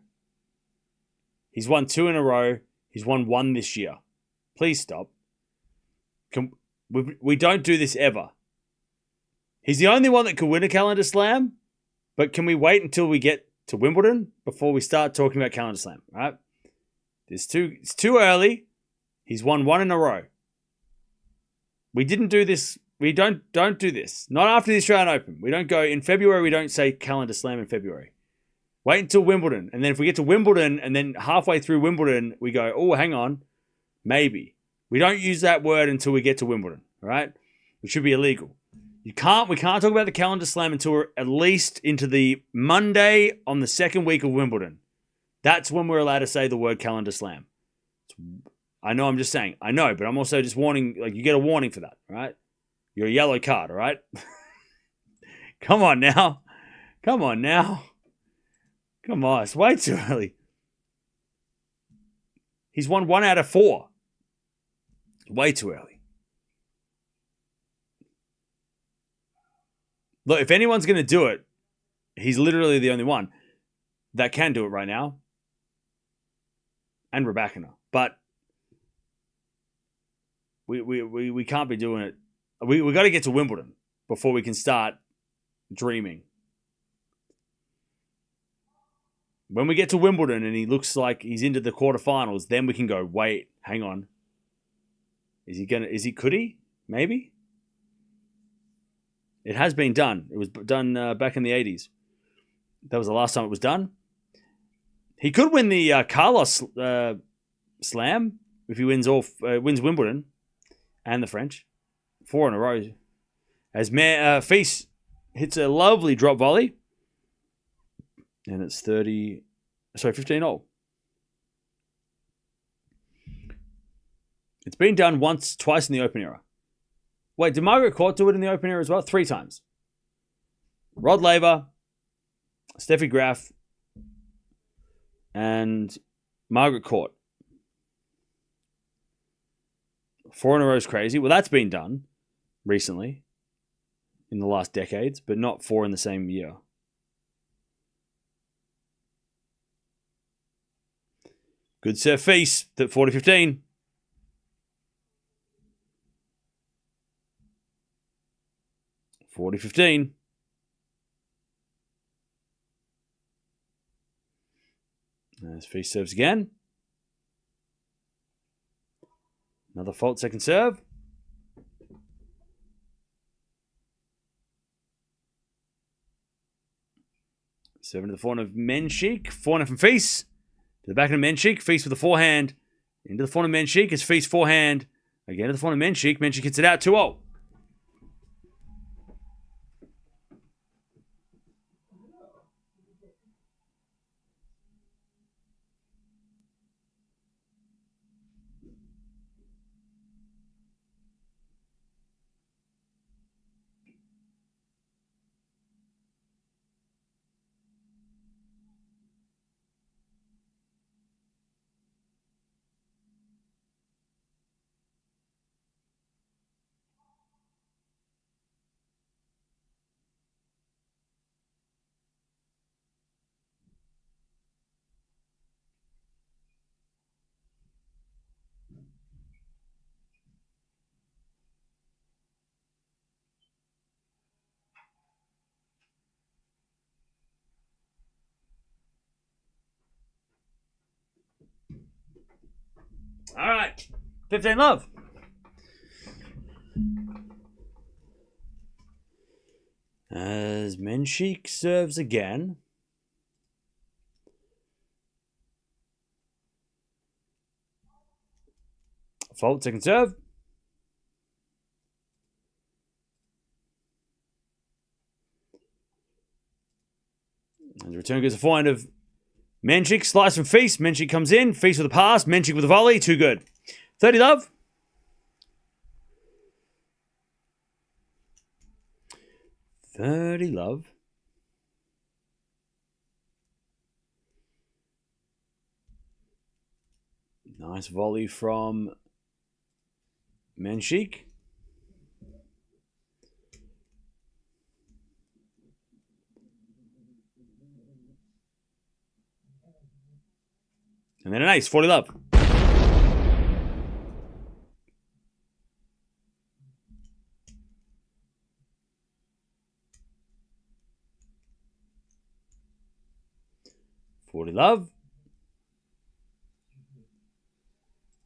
He's won 2 in a row. He's won 1 this year. Please stop. We don't do this ever. He's the only one that could win a calendar slam, but can we wait until we get to Wimbledon before we start talking about calendar slam, right? It's too early. He's won 1 in a row. We didn't do this. We don't do this. Not after the Australian Open. We don't go in February. We don't say calendar slam in February. Wait until Wimbledon. And then if we get to Wimbledon and then halfway through Wimbledon, we go, oh, hang on. Maybe. We don't use that word until we get to Wimbledon, all right? It should be illegal. We can't talk about the calendar slam until we're at least into the Monday on the second week of Wimbledon. That's when we're allowed to say the word calendar slam. I know I'm just saying. I know, but I'm also just warning, like you get a warning for that, all right? You're a yellow card, all right? Come on now. Come on now. Come on, it's way too early. He's won 1 out of 4. Way too early. Look, if anyone's going to do it, he's literally the only one that can do it right now. And Raducanu. But we can't be doing it. We got to get to Wimbledon before we can start dreaming. When we get to Wimbledon and he looks like he's into the quarterfinals, then we can go, wait, hang on. Could he? Maybe? It has been done. It was done back in the 80s. That was the last time it was done. He could win the Carlos Slam if he wins Wimbledon and the French. 4 in a row. As FILS hits a lovely drop volley. And it's 15-all. It's been done twice in the Open era. Wait, did Margaret Court do it in the Open era as well? 3 times. Rod Laver, Steffi Graf, and Margaret Court. 4 in a row is crazy. Well, that's been done recently in the last decades, but not 4 in the same year. Good serve FILS at 40-15. As FILS serves again. Another fault, second serve. Serving to the forehand of Mensik. Forehand from FILS. To the back of Mensik. FILS with the forehand. Into the forehand of Mensik. It's FILS forehand. Again to the forehand of Mensik. Mensik hits it out 2-0. All right. 15 love. As Mensik serves again. Fault, second serve. And the return goes to forehand of Mensik. Slice from FILS. Mensik comes in. FILS with a pass. Mensik with a volley. Too good. 30 love. Nice volley from Mensik. And then an ace, 40 love.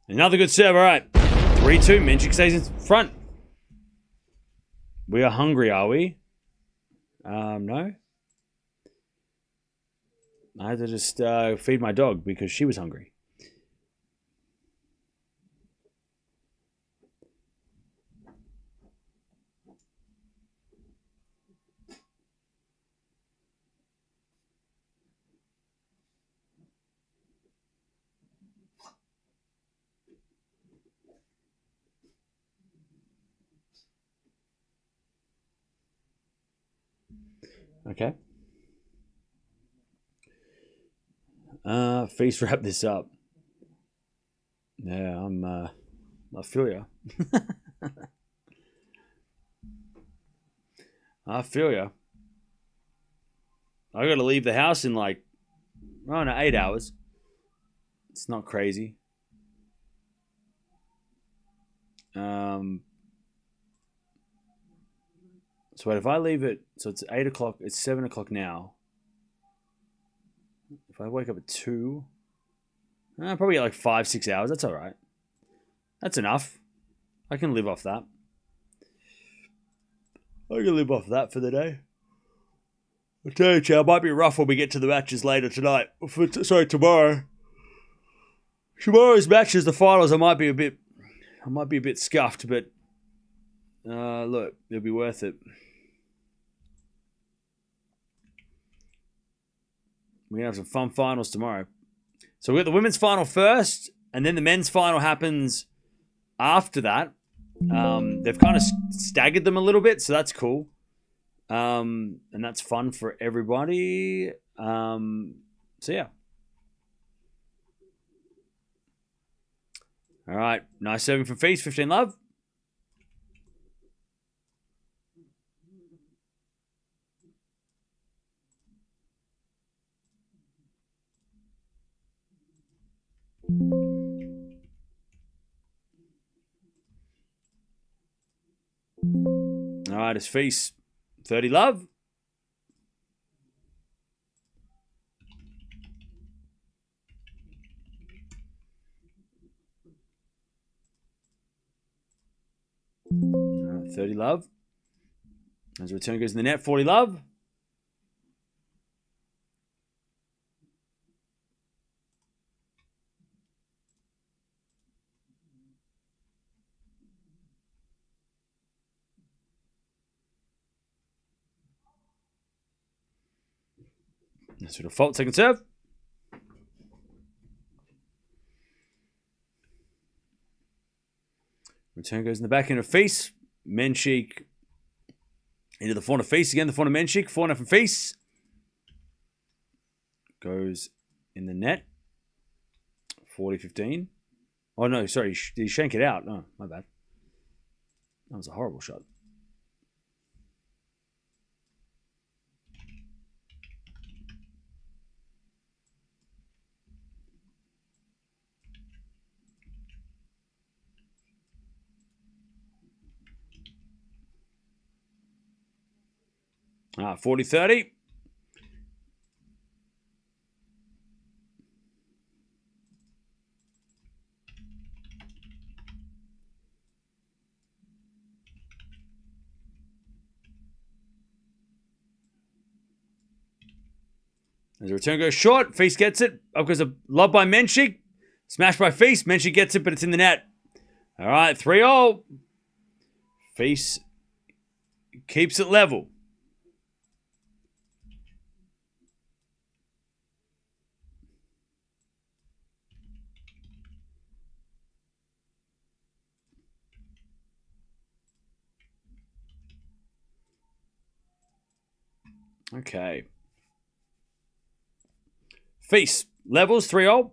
Another good serve. All right. 3-2. Mensik stays in front. We are hungry, are we? No. I had to just feed my dog because she was hungry. Okay. FILS wrap this up. Yeah, I'm I feel ya. I feel ya. I got to leave the house in like, oh no, 8 hours. It's not crazy. So wait, if I leave it, so it's 8 o'clock, it's 7 o'clock now. If I wake up at 2, probably get like 5-6 hours. That's all right. That's enough. I can live off that. I can live off that for the day. I tell you, Chow, it might be rough when we get to the matches later tonight. Tomorrow. Tomorrow's matches, the finals, I might be a bit scuffed, but look, it'll be worth it. We're gonna have some fun finals tomorrow. So we got the women's final first, and then the men's final happens after that. They've kind of staggered them a little bit, so that's cool. And that's fun for everybody. So yeah. All right, nice serving from FILS, 15 love. All right, it's FILS, 30 love. All right, 30 love. As the return goes in the net, 40 love. That's sort of fault, second serve. Return goes in the back end of FILS. Mensik into the forehand of FILS again. The forehand of Mensik. Forehand from FILS. Goes in the net. 40-15. Oh, no, sorry. Did he shank it out? Oh, my bad. That was a horrible shot. Ah, 40-30. As the return goes short, FILS gets it. Up goes a lob by Mensik. Smashed by FILS. Mensik gets it, but it's in the net. All right, 3-0. FILS keeps it level. Okay. FILS levels 3-0.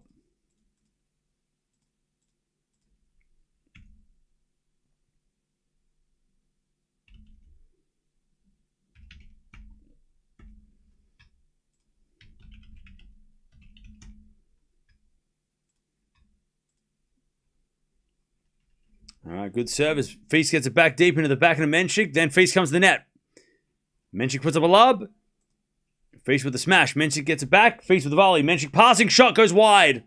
All right, good service. FILS gets it back deep into the back of the Mensik. Then FILS comes to the net. Mensik puts up a lob. FILS with the smash. Mensik gets it back. FILS with the volley. Mensik passing shot goes wide.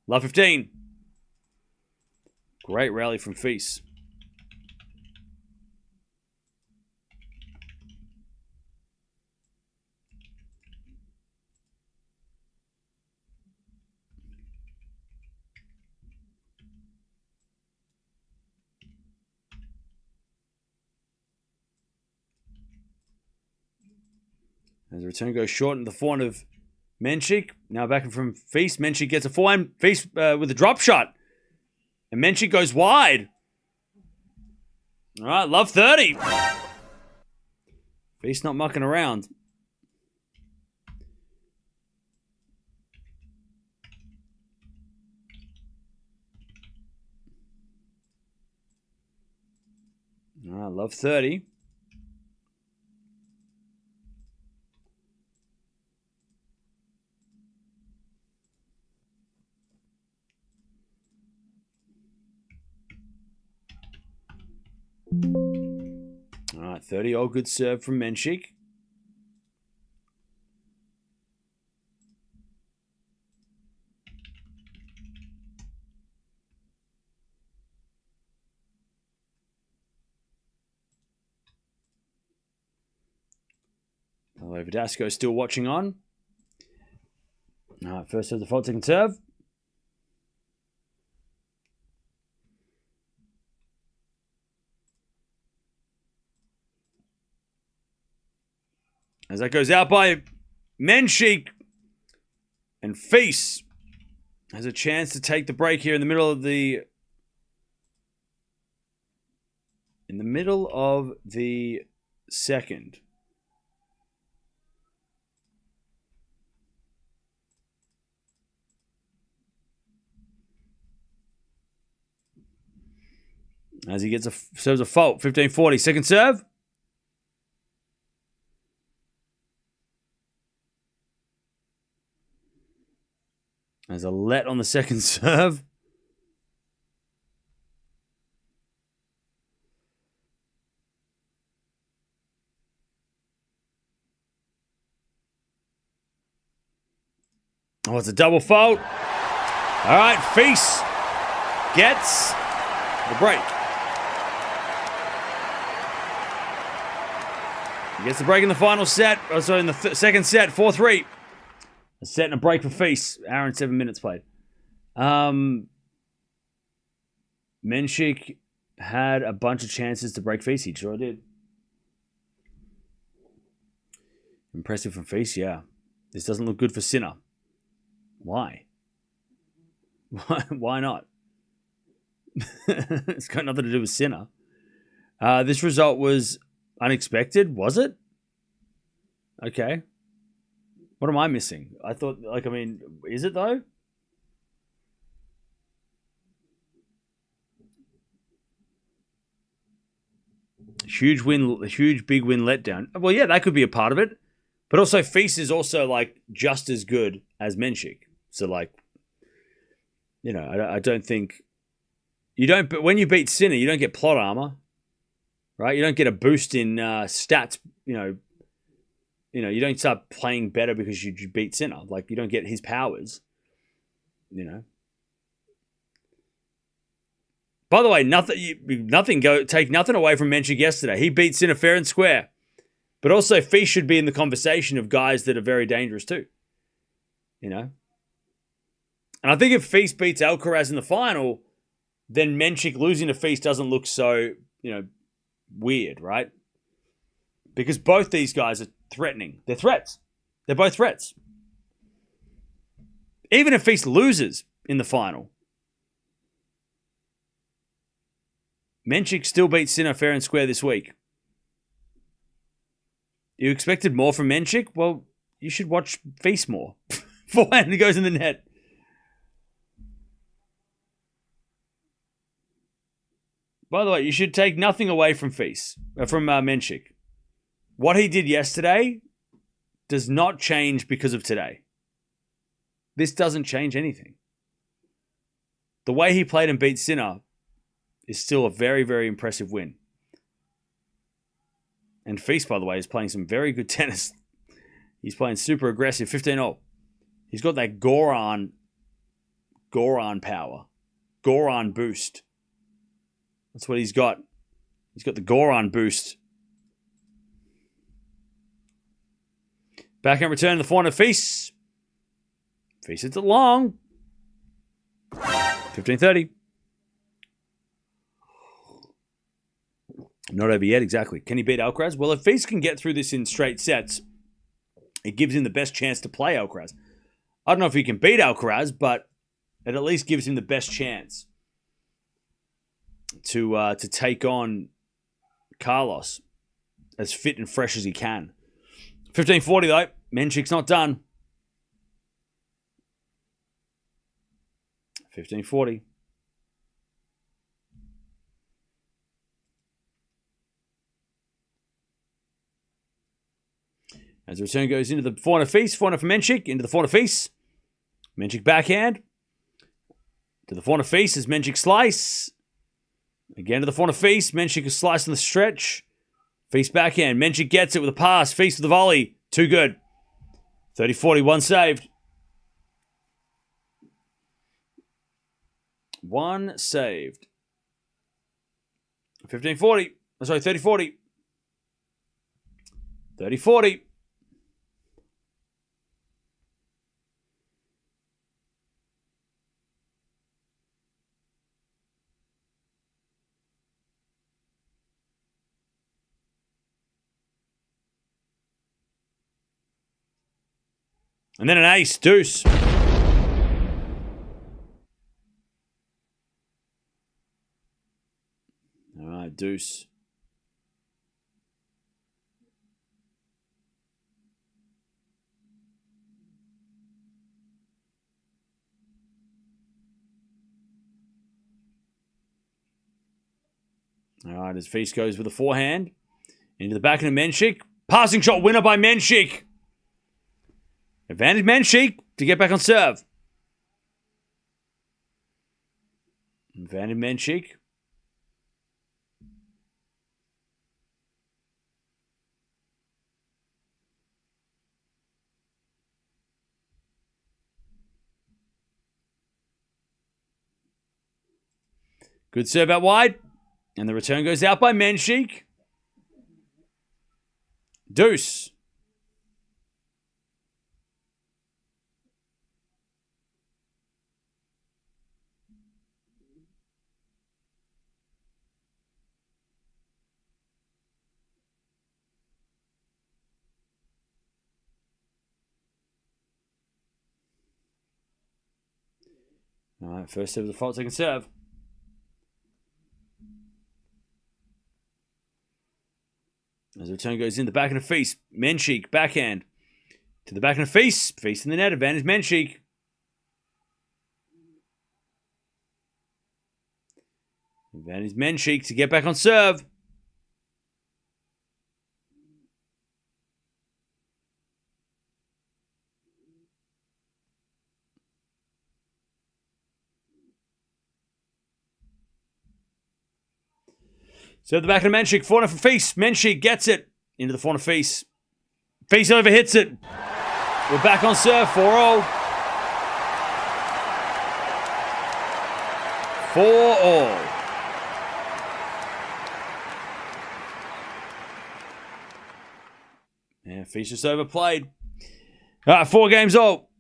Love 15. Great rally from FILS. As the return goes short in the forehand of Mensik. Now back in from FILS. Mensik gets a forehand. FILS with a drop shot. And Mensik goes wide. All right, love 30. FILS not mucking around. I love 30. All right, 30. All good serve from Mensik. Verdasco still watching on. All right, first serve, the fault, second serve. As that goes out by Mensik. And FILS has a chance to take the break here in the middle of the... second. As he serves a fault. 15-40. Second serve. There's a let on the second serve. Oh, it's a double fault. All right, FILS gets the break. He gets the break in the final set. Oh, sorry, in the second set, 4-3. A set and a break for FILS. Hour and 7 minutes played. Mensik had a bunch of chances to break FILS. He sure did. Impressive from FILS, yeah. This doesn't look good for Sinner. Why? Why not? It's got nothing to do with Sinner. This result was unexpected, was it? Okay. What am I missing? I thought, is it though? Huge big win letdown. Well, yeah, that could be a part of it. But also, FILS is also, just as good as Mensik. So, I don't think... But when you beat Sinner, you don't get plot armor. Right? You don't get a boost in stats, you don't start playing better because you beat Sinner. You don't get his powers. By the way, take nothing away from Mensik yesterday. He beat Sinner fair and square. But also, FILS should be in the conversation of guys that are very dangerous too. And I think if FILS beats Alcaraz in the final, then Mensik losing to FILS doesn't look so, weird, right? Because both these guys are threatening. They're threats. They're both threats. Even if FILS loses in the final, Mensik still beats Sinner fair and square this week. You expected more from Mensik? Well, you should watch FILS more. Forehand goes in the net. By the way, you should take nothing away from Mensik. What he did yesterday does not change because of today. This doesn't change anything. The way he played and beat Sinner is still a very, very impressive win. And FILS, by the way, is playing some very good tennis. He's playing super aggressive, 15-0. He's got that Goran power. Goran boost. That's what he's got. He's got the Goran boost. Backhand return in the forehand of FILS. FILS hits it long. 15-30. Not over yet, exactly. Can he beat Alcaraz? Well, if FILS can get through this in straight sets, it gives him the best chance to play Alcaraz. I don't know if he can beat Alcaraz, but it at least gives him the best chance to take on Carlos as fit and fresh as he can. 15-40 though. Mensik's not done. 15-40. As the return goes into the forehand feast, forehand for Mensik, into the forehand feast. Mensik backhand. To the forehand feast is Mensik slice. Again to the forehand feast. Mensik is slice on the stretch. Feast backhand. Mensik gets it with a pass. Feast with a volley. Too good. 30-40, one saved. One saved. 15-40. Sorry, 30-40. 30-40. And then an ace, deuce. All right, deuce. All right, as Feast goes with the forehand. Into the back of Mensik. Passing shot winner by Mensik. Advantage Mensik to get back on serve. Advantage Mensik. Good serve out wide. And the return goes out by Mensik. Deuce. All right, first serve of the fault, second serve. As the return goes in, the back of the feast. Mensik, backhand. To the back of the feast. Feast in the net, advantage Mensik. Advantage Mensik to get back on serve. So the back of Mensik, forehand for Feast. Mensik gets it into the forehand Feast. Feast overhits it. We're back on serve, 4-all. 4-all. Yeah, Feast just overplayed. All right, 4 games all.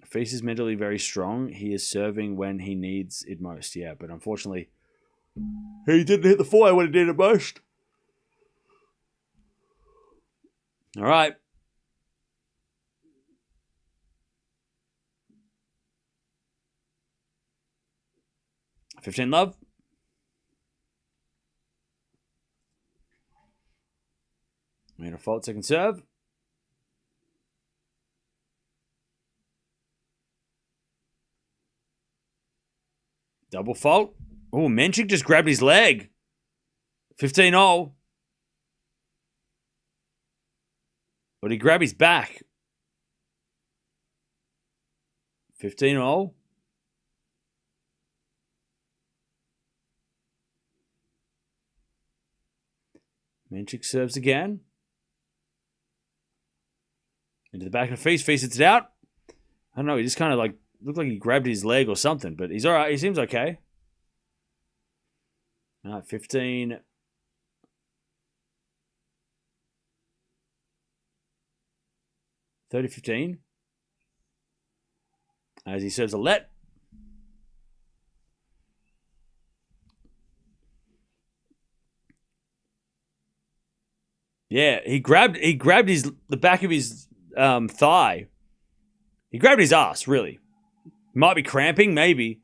Feast is mentally very strong. He is serving when he needs it most. Yeah, but unfortunately, he didn't hit the foil when he needed it most. All right. $15 love. Made a fault, second serve. Double fault. Oh, Mensik just grabbed his leg. 15-0. But he grabbed his back. 15-0. Mensik serves again. Into the back of the Feast. Feast hits it out. I don't know. He just kind of like looked like he grabbed his leg or something, but he's all right. He seems okay. All right, 15. 30-15. As he serves a let. Yeah, he grabbed the back of his thigh. He grabbed his ass, really. Might be cramping, maybe.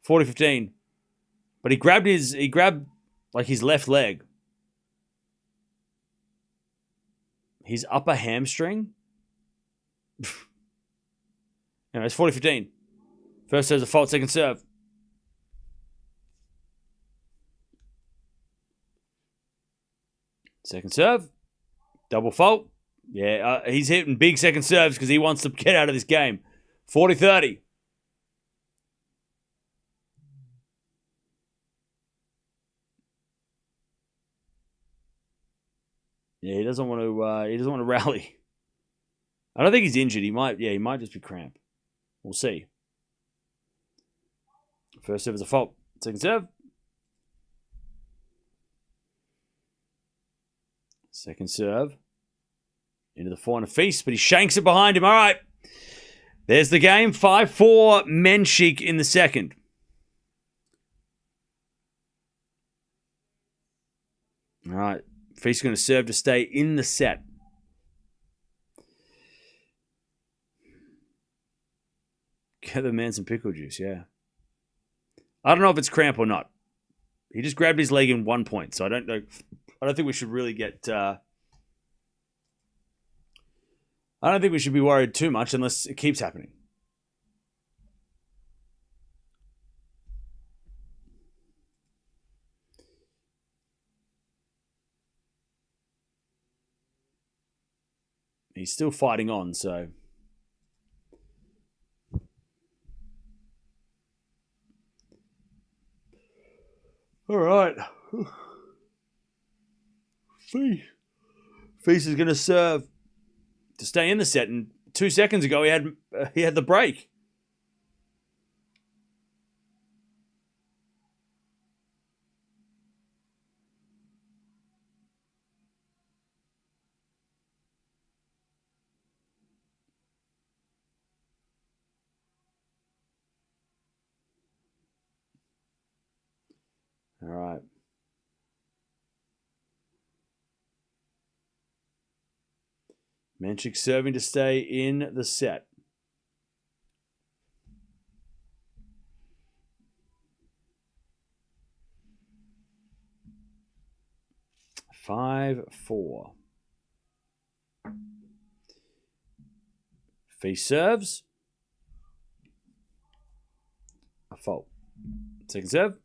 40-15. But he grabbed like his left leg. His upper hamstring. Anyway, it's 40-15. First serve's a fault, second serve. Second serve. Double fault. Yeah, he's hitting big second serves because he wants to get out of this game. 40-30. Yeah, he doesn't want to. He doesn't want to rally. I don't think he's injured. He might. Yeah, he might just be cramp. We'll see. First serve is a fault. Second serve. Second serve. Into the forehand of Feast, but he shanks it behind him. All right. There's the game. 5-4 Mensik in the second. All right. Feast going to serve to stay in the set. Give the man some pickle juice, yeah. I don't know if it's cramp or not. He just grabbed his leg in 1 point, so I don't know. I don't think we should really get... I don't think we should be worried too much unless it keeps happening. He's still fighting on, so... All right. Feast is going to serve to stay in the set, and 2 seconds ago he had the break. All right. Mensik serving to stay in the set. Five, 4. Feast serves. A fault. Second serve.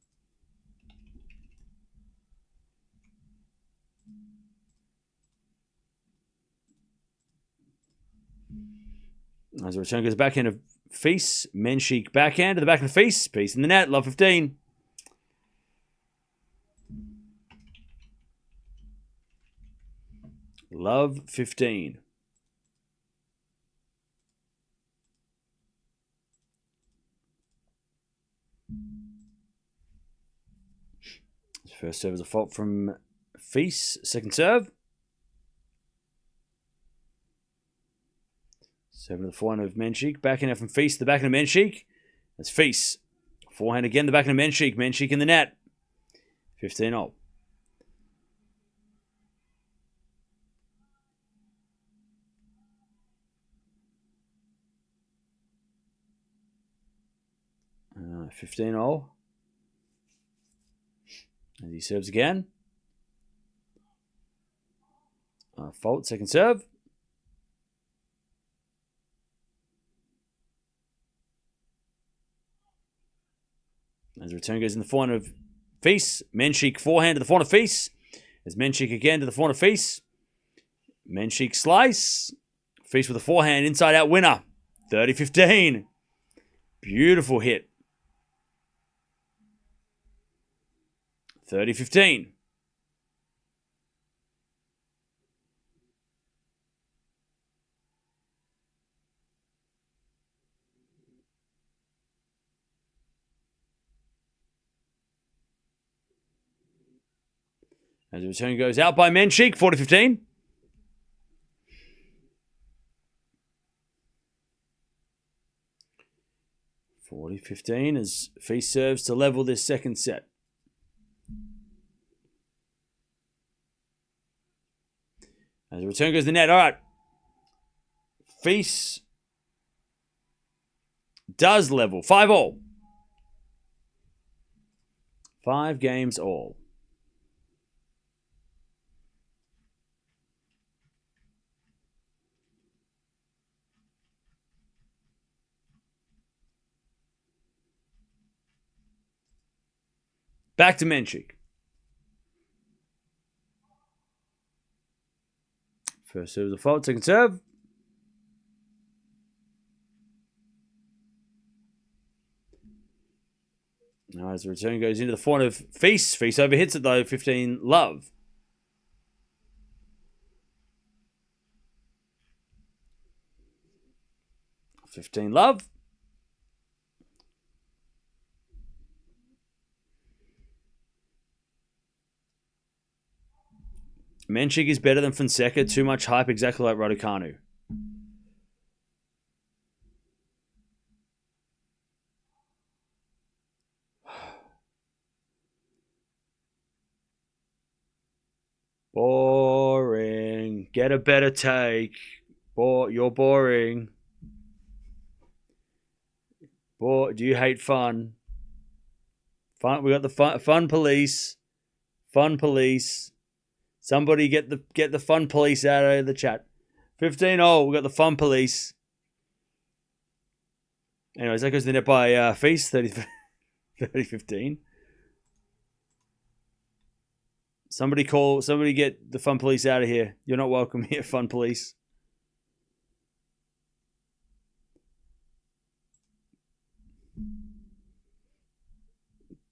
As the return goes backhand of Feast. Mensik backhand to the back of Feast. Feast in the net. Love 15. Love 15. First serve is a fault from Feast. Second serve. Serve to the forehand of Mensik. Backhand from Feast. The backhand of Mensik. That's Feast. Forehand again. The backhand of Mensik. Mensik in the net. 15-0. Uh, 15-0. As he serves again. Fault. Second serve. As the return goes in the forehand of Feast. Mensik forehand to the forehand of Feast. As Mensik again to the forehand of Feast. Mensik slice. Feast with a forehand. Inside out winner. 30-15. Beautiful hit. 30-15. As the return goes out by Mensik, 40-15. As Feast serves to level this second set. As the return goes to the net. All right. Feast does level. 5-all. 5 games all. Back to Mensik. First serve is a fault. Second serve. Now as the return goes into the forehand of FILS. FILS overhits it though. 15 love. Love. Mensik is better than Fonseca. Too much hype, exactly like Raducanu. Boring. Get a better take. You're boring. Do you hate fun? We got the fun police. Fun police. Somebody get the fun police out of the chat. 15-0. We got the fun police. Anyways, that goes to the net by FILS. 30-15. Somebody get the fun police out of here. You're not welcome here, fun police.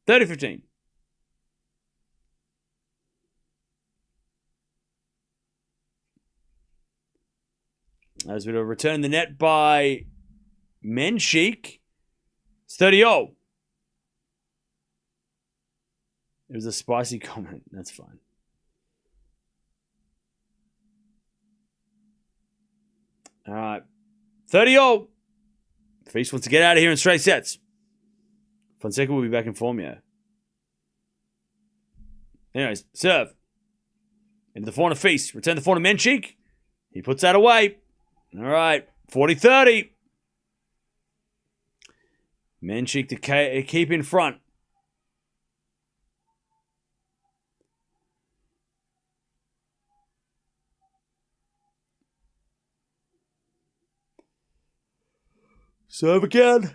$30-15. As we return the net by Mensik. It's 30-0. It was a spicy comment. That's fine. All right. 30-0. FILS wants to get out of here in straight sets. Fonseca will be back in form, yeah. Anyways, serve. Into the forehand of FILS. Return the forehand of Mensik. He puts that away. All right. 40-30. Mensik to keep in front. Serve again.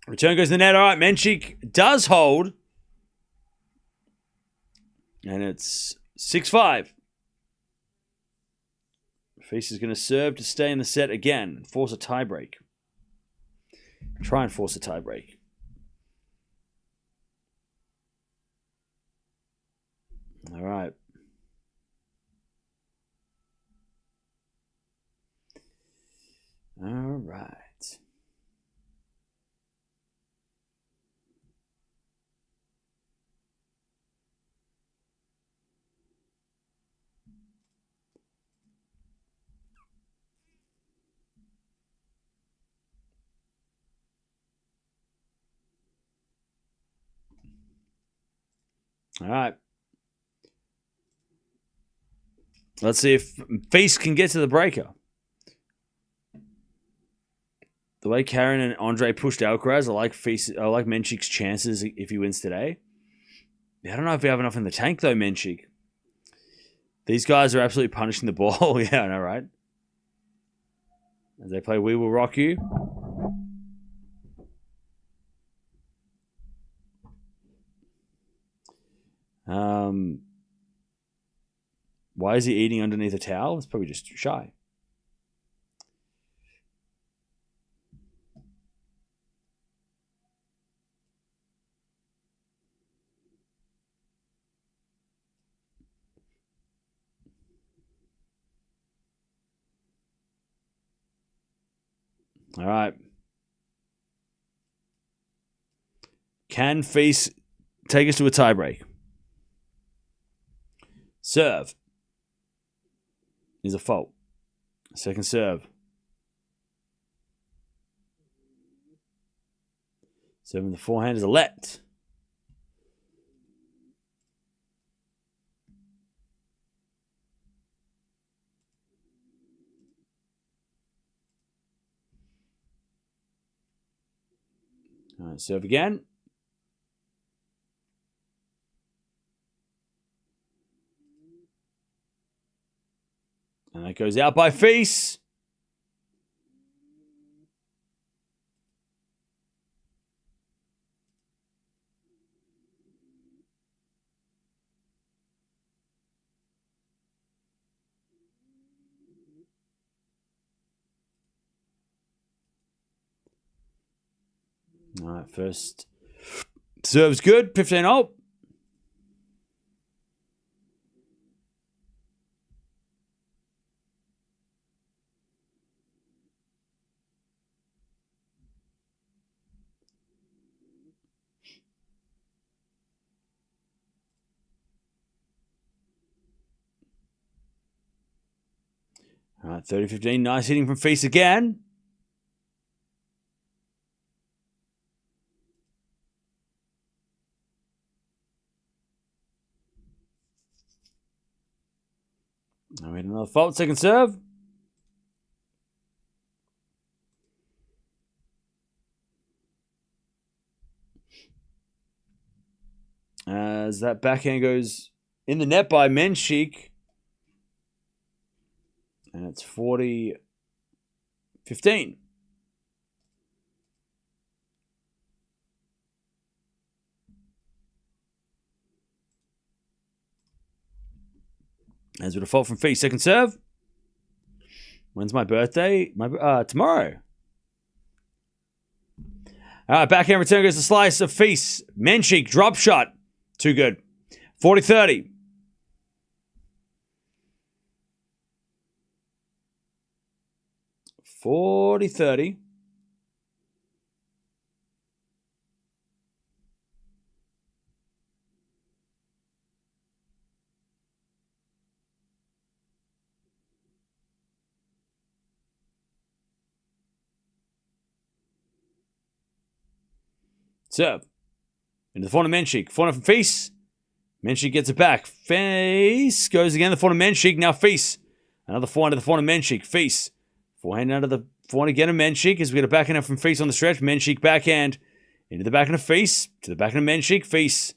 Return goes to the net. All right, Mensik does hold. And it's 6-5. FILS is going to serve to stay in the set again and force a tiebreak. Try and force a tiebreak. All right. All right. All right. Let's see if FILS can get to the breaker. The way Karen and Andre pushed Alcaraz, I like Mensik's chances if he wins today. I don't know if we have enough in the tank though, Mensik. These guys are absolutely punishing the ball. Yeah, I know, right? As they play We Will Rock You. Why is he eating underneath a towel? It's probably just shy. All right. Can FILS take us to a tiebreak? Serve is a fault. Second serve. Serving the forehand is a let. All right, serve again. And that goes out by FILS. All right, first serve's good. 15-0. All right, 30-15. Nice hitting from FILS again. Now we had another fault. Second serve. As that backhand goes in the net by Mensik. And it's 40-15. As with a fault from FILS. Second serve. When's my birthday? Tomorrow. All right, backhand return goes the slice of FILS. Mensik, drop shot. Too good. 40-30. Serve. Into the forehand of Mensik. Forehand from FILS. Mensik gets it back. FILS goes again. The forehand of Mensik. Now FILS. Another forehand to the forehand of Mensik. FILS. Forehand out of the forehand again of Mensik as we get a backhand from FILS on the stretch. Mensik backhand. Into the backhand of FILS. To the backhand of Mensik. FILS.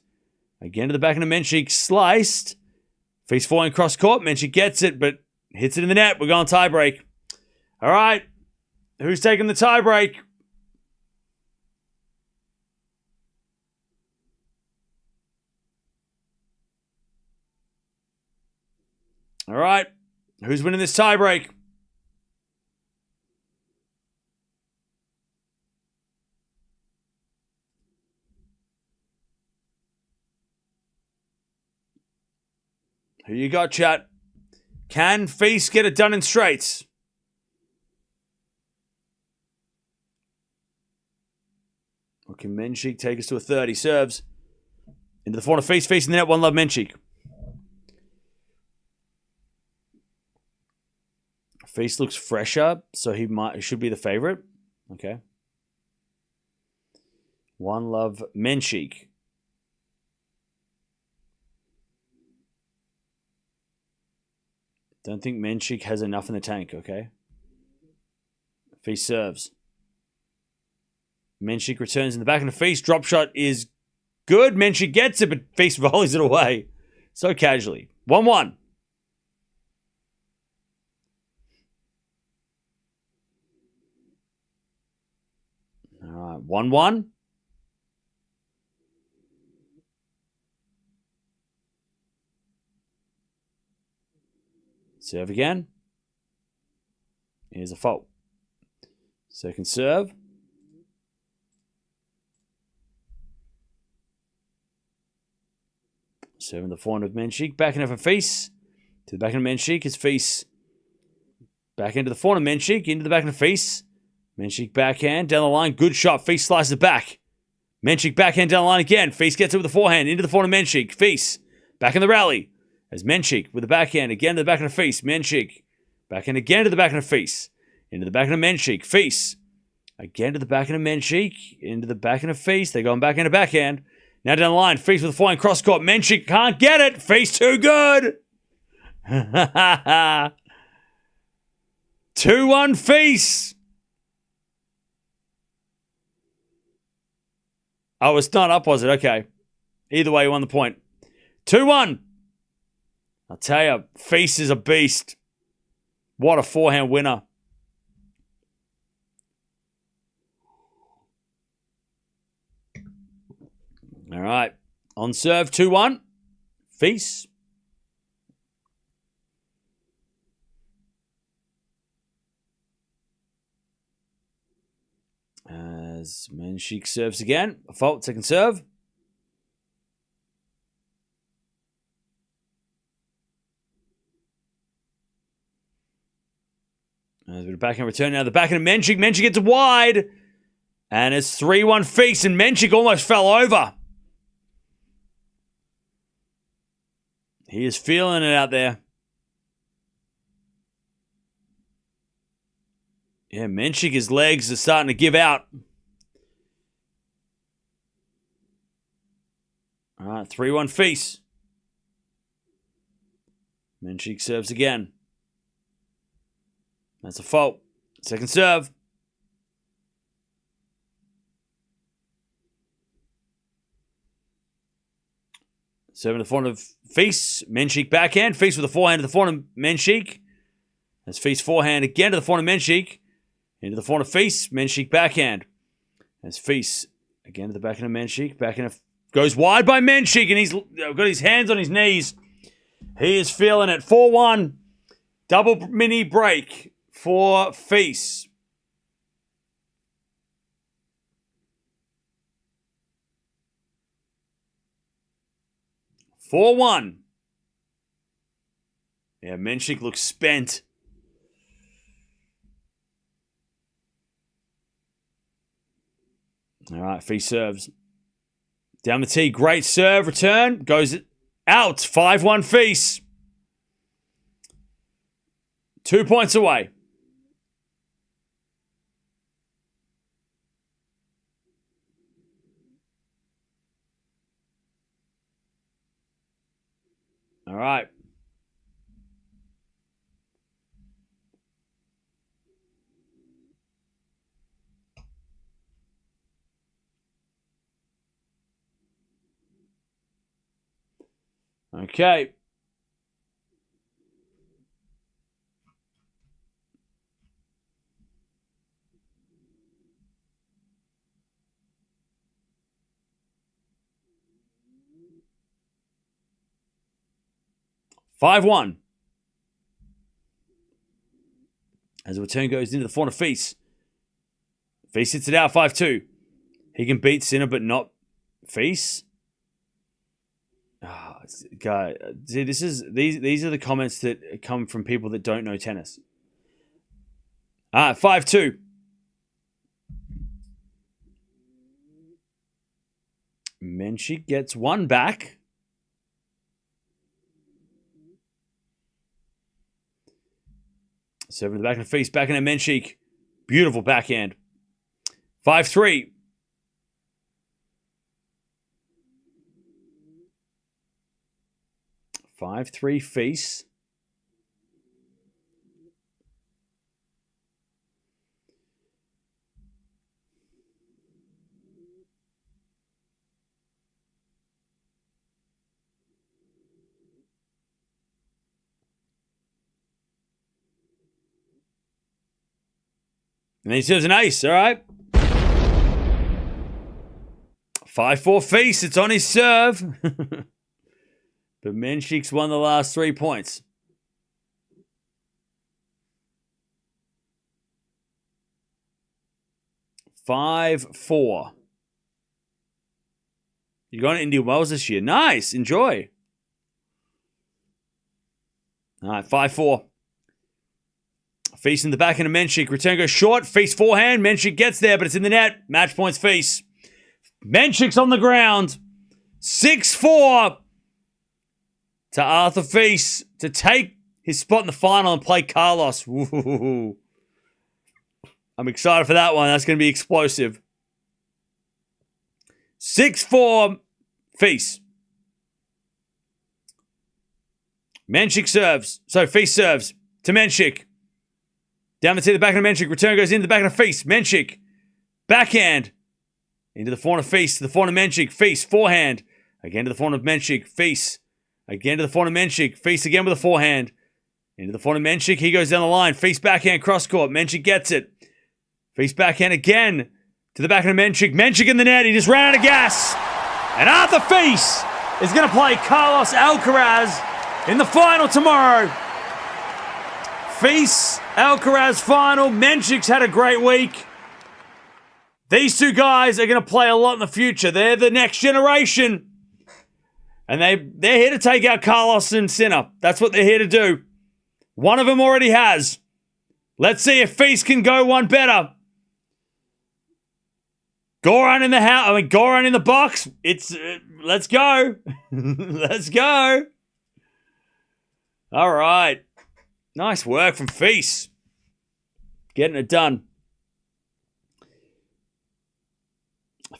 Again to the backhand of Mensik. Sliced. FILS forehand cross court. Mensik gets it, but hits it in the net. We're going tie break. All right. Who's taking the tie break? All right. Who's winning this tiebreak? Who you got, chat? Can FILS get it done in straights? Or can Mensik take us to a 30? Serves. Into the forehand of FILS. FILS in the net. One love Mensik. FILS looks fresher, so he should be the favorite. Okay. One love Mensik. Don't think Mensik has enough in the tank, okay? FILS serves. Mensik returns in the back of the FILS. Drop shot is good. Mensik gets it, but FILS volleys it away. So casually. 1-1. All right, 1-1. Serve again. Here's a fault. Second serve. Serving the forehand of Mensik. Backhand of FILS. To the backhand of Mensik is FILS. Backhand to the forehand of Mensik. Into the backhand of FILS. Mensik backhand. Down the line. Good shot. FILS slices it back. Mensik backhand down the line again. FILS gets it with the forehand. Into the forehand of Mensik. FILS. Back in the rally. As Mensik with the backhand. Again to the backhand of FILS. Mensik. Backhand again to the backhand of FILS. Into the backhand of Mensik. FILS. Again to the backhand of Mensik. Into the backhand of FILS. They're going backhand to backhand. Now down the line, FILS with the forehand cross court. Mensik can't get it. FILS too good. 2-1 FILS. Oh, it's not up, was it? Okay. Either way, you won the point. 2-1. I'll tell you, FILS is a beast. What a forehand winner. All right. On serve, 2-1. FILS. As Mensik serves again. A fault, second serve. There's a bit of backhand return now. The backhand of Mensik. Mensik gets wide. And it's 3-1 FILS, and Mensik almost fell over. He is feeling it out there. Yeah, Mensik, his legs are starting to give out. All right, 3-1 FILS. Mensik serves again. That's a fault. Second serve. Serving the forehand of FILS. Mensik backhand. FILS with a forehand to the forehand of Mensik. That's FILS forehand again to the forehand of Mensik. Into the forehand of FILS. Mensik backhand. That's FILS again to the backhand of Mensik. Backhand goes wide by Mensik, and he's got his hands on his knees. He is feeling it. 4-1. Double mini break for FILS. Yeah, Mensik looks spent. All right, FILS serves. Down the tee, great serve, return, goes out. 5-1 FILS. 2 points away. All right. Okay. Five-1. As the return goes into the forehand of FILS. FILS hits it out 5-2. He can beat Sinner, but not FILS. Oh, guy, see, these are the comments that come from people that don't know tennis. 5-2. Mensik gets one back. Serving the back of FILS, backhand at Mensik. Beautiful backhand. 5-3. FILS. And then he serves an ace, all right? 5-4 FILS. It's on his serve. But Mensik's won the last 3 points. $5-4. You're going to Indian Wells this year. Nice. Enjoy. All right, 5-4. FILS in the backhand of Mensik. Return goes short. FILS forehand. Mensik gets there, but it's in the net. Match points FILS. Mensik's on the ground. 6-4 to Arthur FILS to take his spot in the final and play Carlos. Ooh. I'm excited for that one. That's going to be explosive. 6-4 FILS. Mensik serves. So FILS serves to Mensik. Down the tee, the backhand of Mensik. Return goes into the backhand of FILS. Mensik. Backhand. Into the forehand of FILS. To the forehand of Mensik. FILS. Forehand. Again to the forehand of Mensik. FILS. Again to the forehand of Mensik. FILS again with a forehand. Into the forehand of Mensik. He goes down the line. FILS backhand cross court. Mensik gets it. FILS backhand again to the backhand of Mensik. Mensik in the net. He just ran out of gas. And Arthur FILS is going to play Carlos Alcaraz in the final tomorrow. FILS Alcaraz final. Mensik's had a great week. These two guys are going to play a lot in the future. They're the next generation. And they're here to take out Carlos and Sinner. That's what they're here to do. One of them already has. Let's see if FILS can go one better. Goran in the house. Goran in the box. Let's go. Let's go. All right. Nice work from FILS. Getting it done.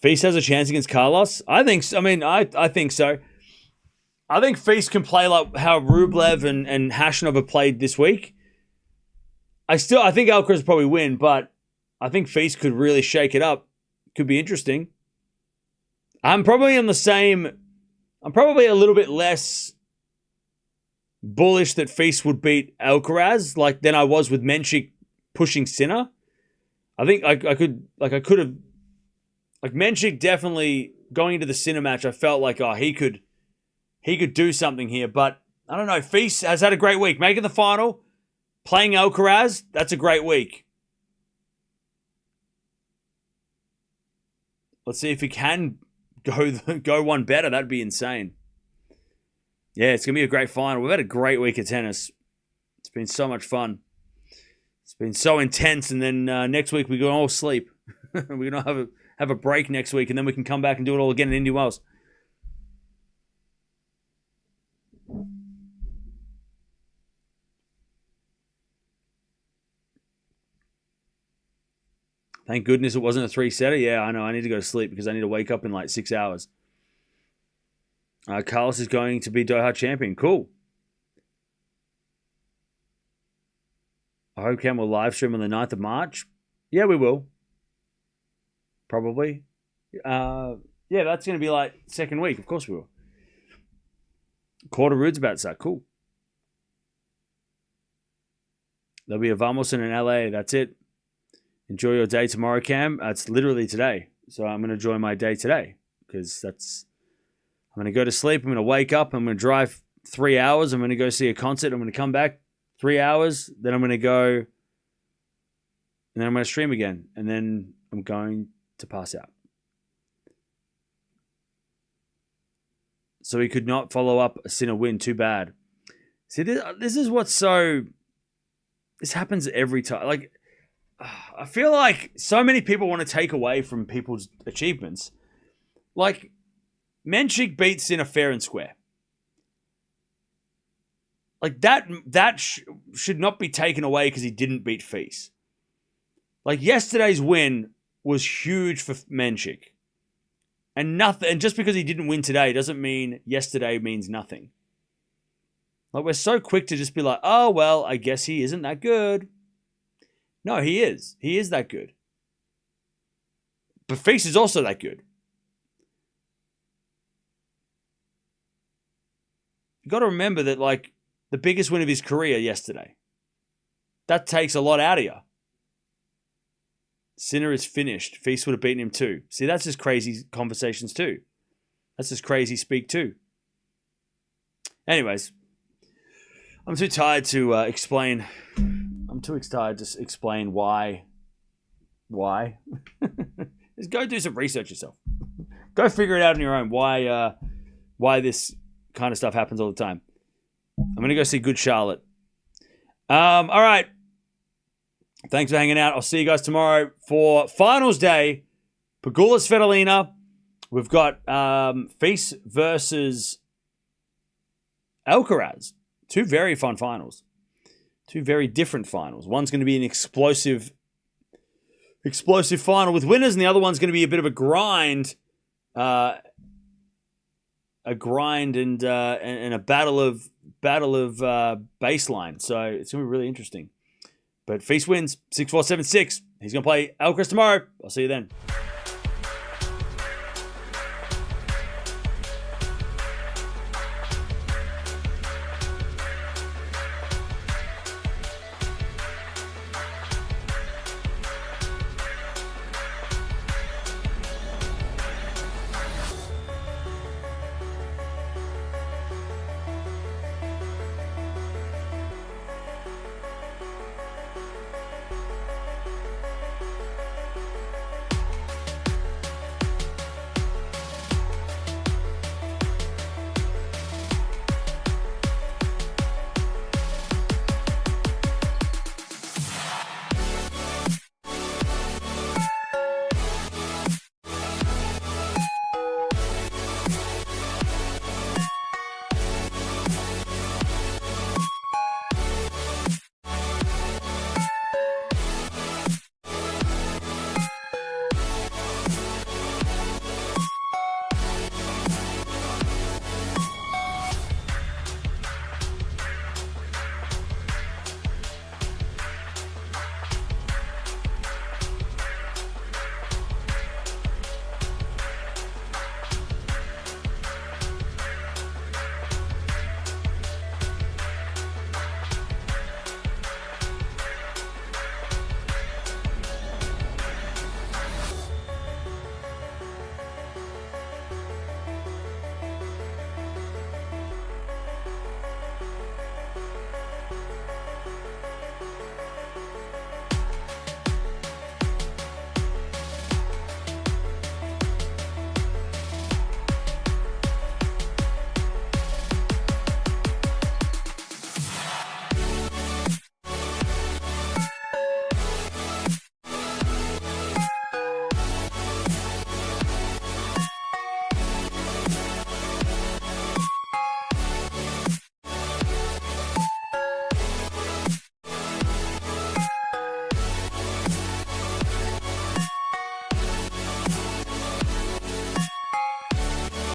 FILS has a chance against Carlos. I think so. I think so. I think FILS can play like how Rublev and Khachanov have played this week. I think Alcaraz will probably win, but I think FILS could really shake it up. Could be interesting. I'm probably a little bit less bullish that FILS would beat Alcaraz than I was with Mensik pushing Sinner. I think I could have Mensik definitely going into the Sinner match. I felt like he could do something here, but I don't know. FILS has had a great week, making the final, playing Alcaraz. That's a great week. Let's see if he can go one better. That'd be insane. Yeah, it's going to be a great final. We've had a great week of tennis. It's been so much fun. It's been so intense, and then next week we're going to all sleep. We're going to have a break next week, and then we can come back and do it all again in Indian Wells. Thank goodness it wasn't a 3-setter. Yeah, I know. I need to go to sleep because I need to wake up in like 6 hours. Carlos is going to be Doha champion. Cool. I hope Cam will live stream on the 9th of March. Yeah, we will. Probably. Yeah, that's going to be like second week. Of course we will. Quarter Rude's about to start. Cool. There'll be a Vamos in LA. That's it. Enjoy your day tomorrow, Cam. It's literally today. So I'm going to enjoy my day today because I'm going to go to sleep. I'm going to wake up. I'm going to drive 3 hours. I'm going to go see a concert. I'm going to come back 3 hours. Then I'm going to go and then I'm going to stream again. And then I'm going to pass out. So he could not follow up a Sinner win. Too bad. See, this is what's so... This happens every time. Like, I feel like so many people want to take away from people's achievements. Like, Mensik beat Sinner fair and square. Like, that should not be taken away because he didn't beat FILS. Like, yesterday's win was huge for Mensik. And just because he didn't win today doesn't mean yesterday means nothing. Like, we're so quick to just be like, oh, well, I guess he isn't that good. No, he is. He is that good. But FILS is also that good. You got to remember that, like, the biggest win of his career yesterday. That takes a lot out of you. Sinner is finished. FILS would have beaten him too. See, that's just crazy conversations too. That's just crazy speak too. Anyways, I'm too tired to explain. I'm too excited to explain why. Just go do some research yourself. Go figure it out on your own. Why this kind of stuff happens all the time. I'm gonna go see Good Charlotte. All right. Thanks for hanging out. I'll see you guys tomorrow for finals day. Pegula Svitolina. We've got FILS versus Alcaraz. Two very fun finals. Two very different finals. One's going to be an explosive final with winners, and the other one's going to be a bit of a grind. A grind and a battle of baseline. So it's going to be really interesting. But FILS wins 6-4, 7-6. He's going to play Alcaraz tomorrow. I'll see you then.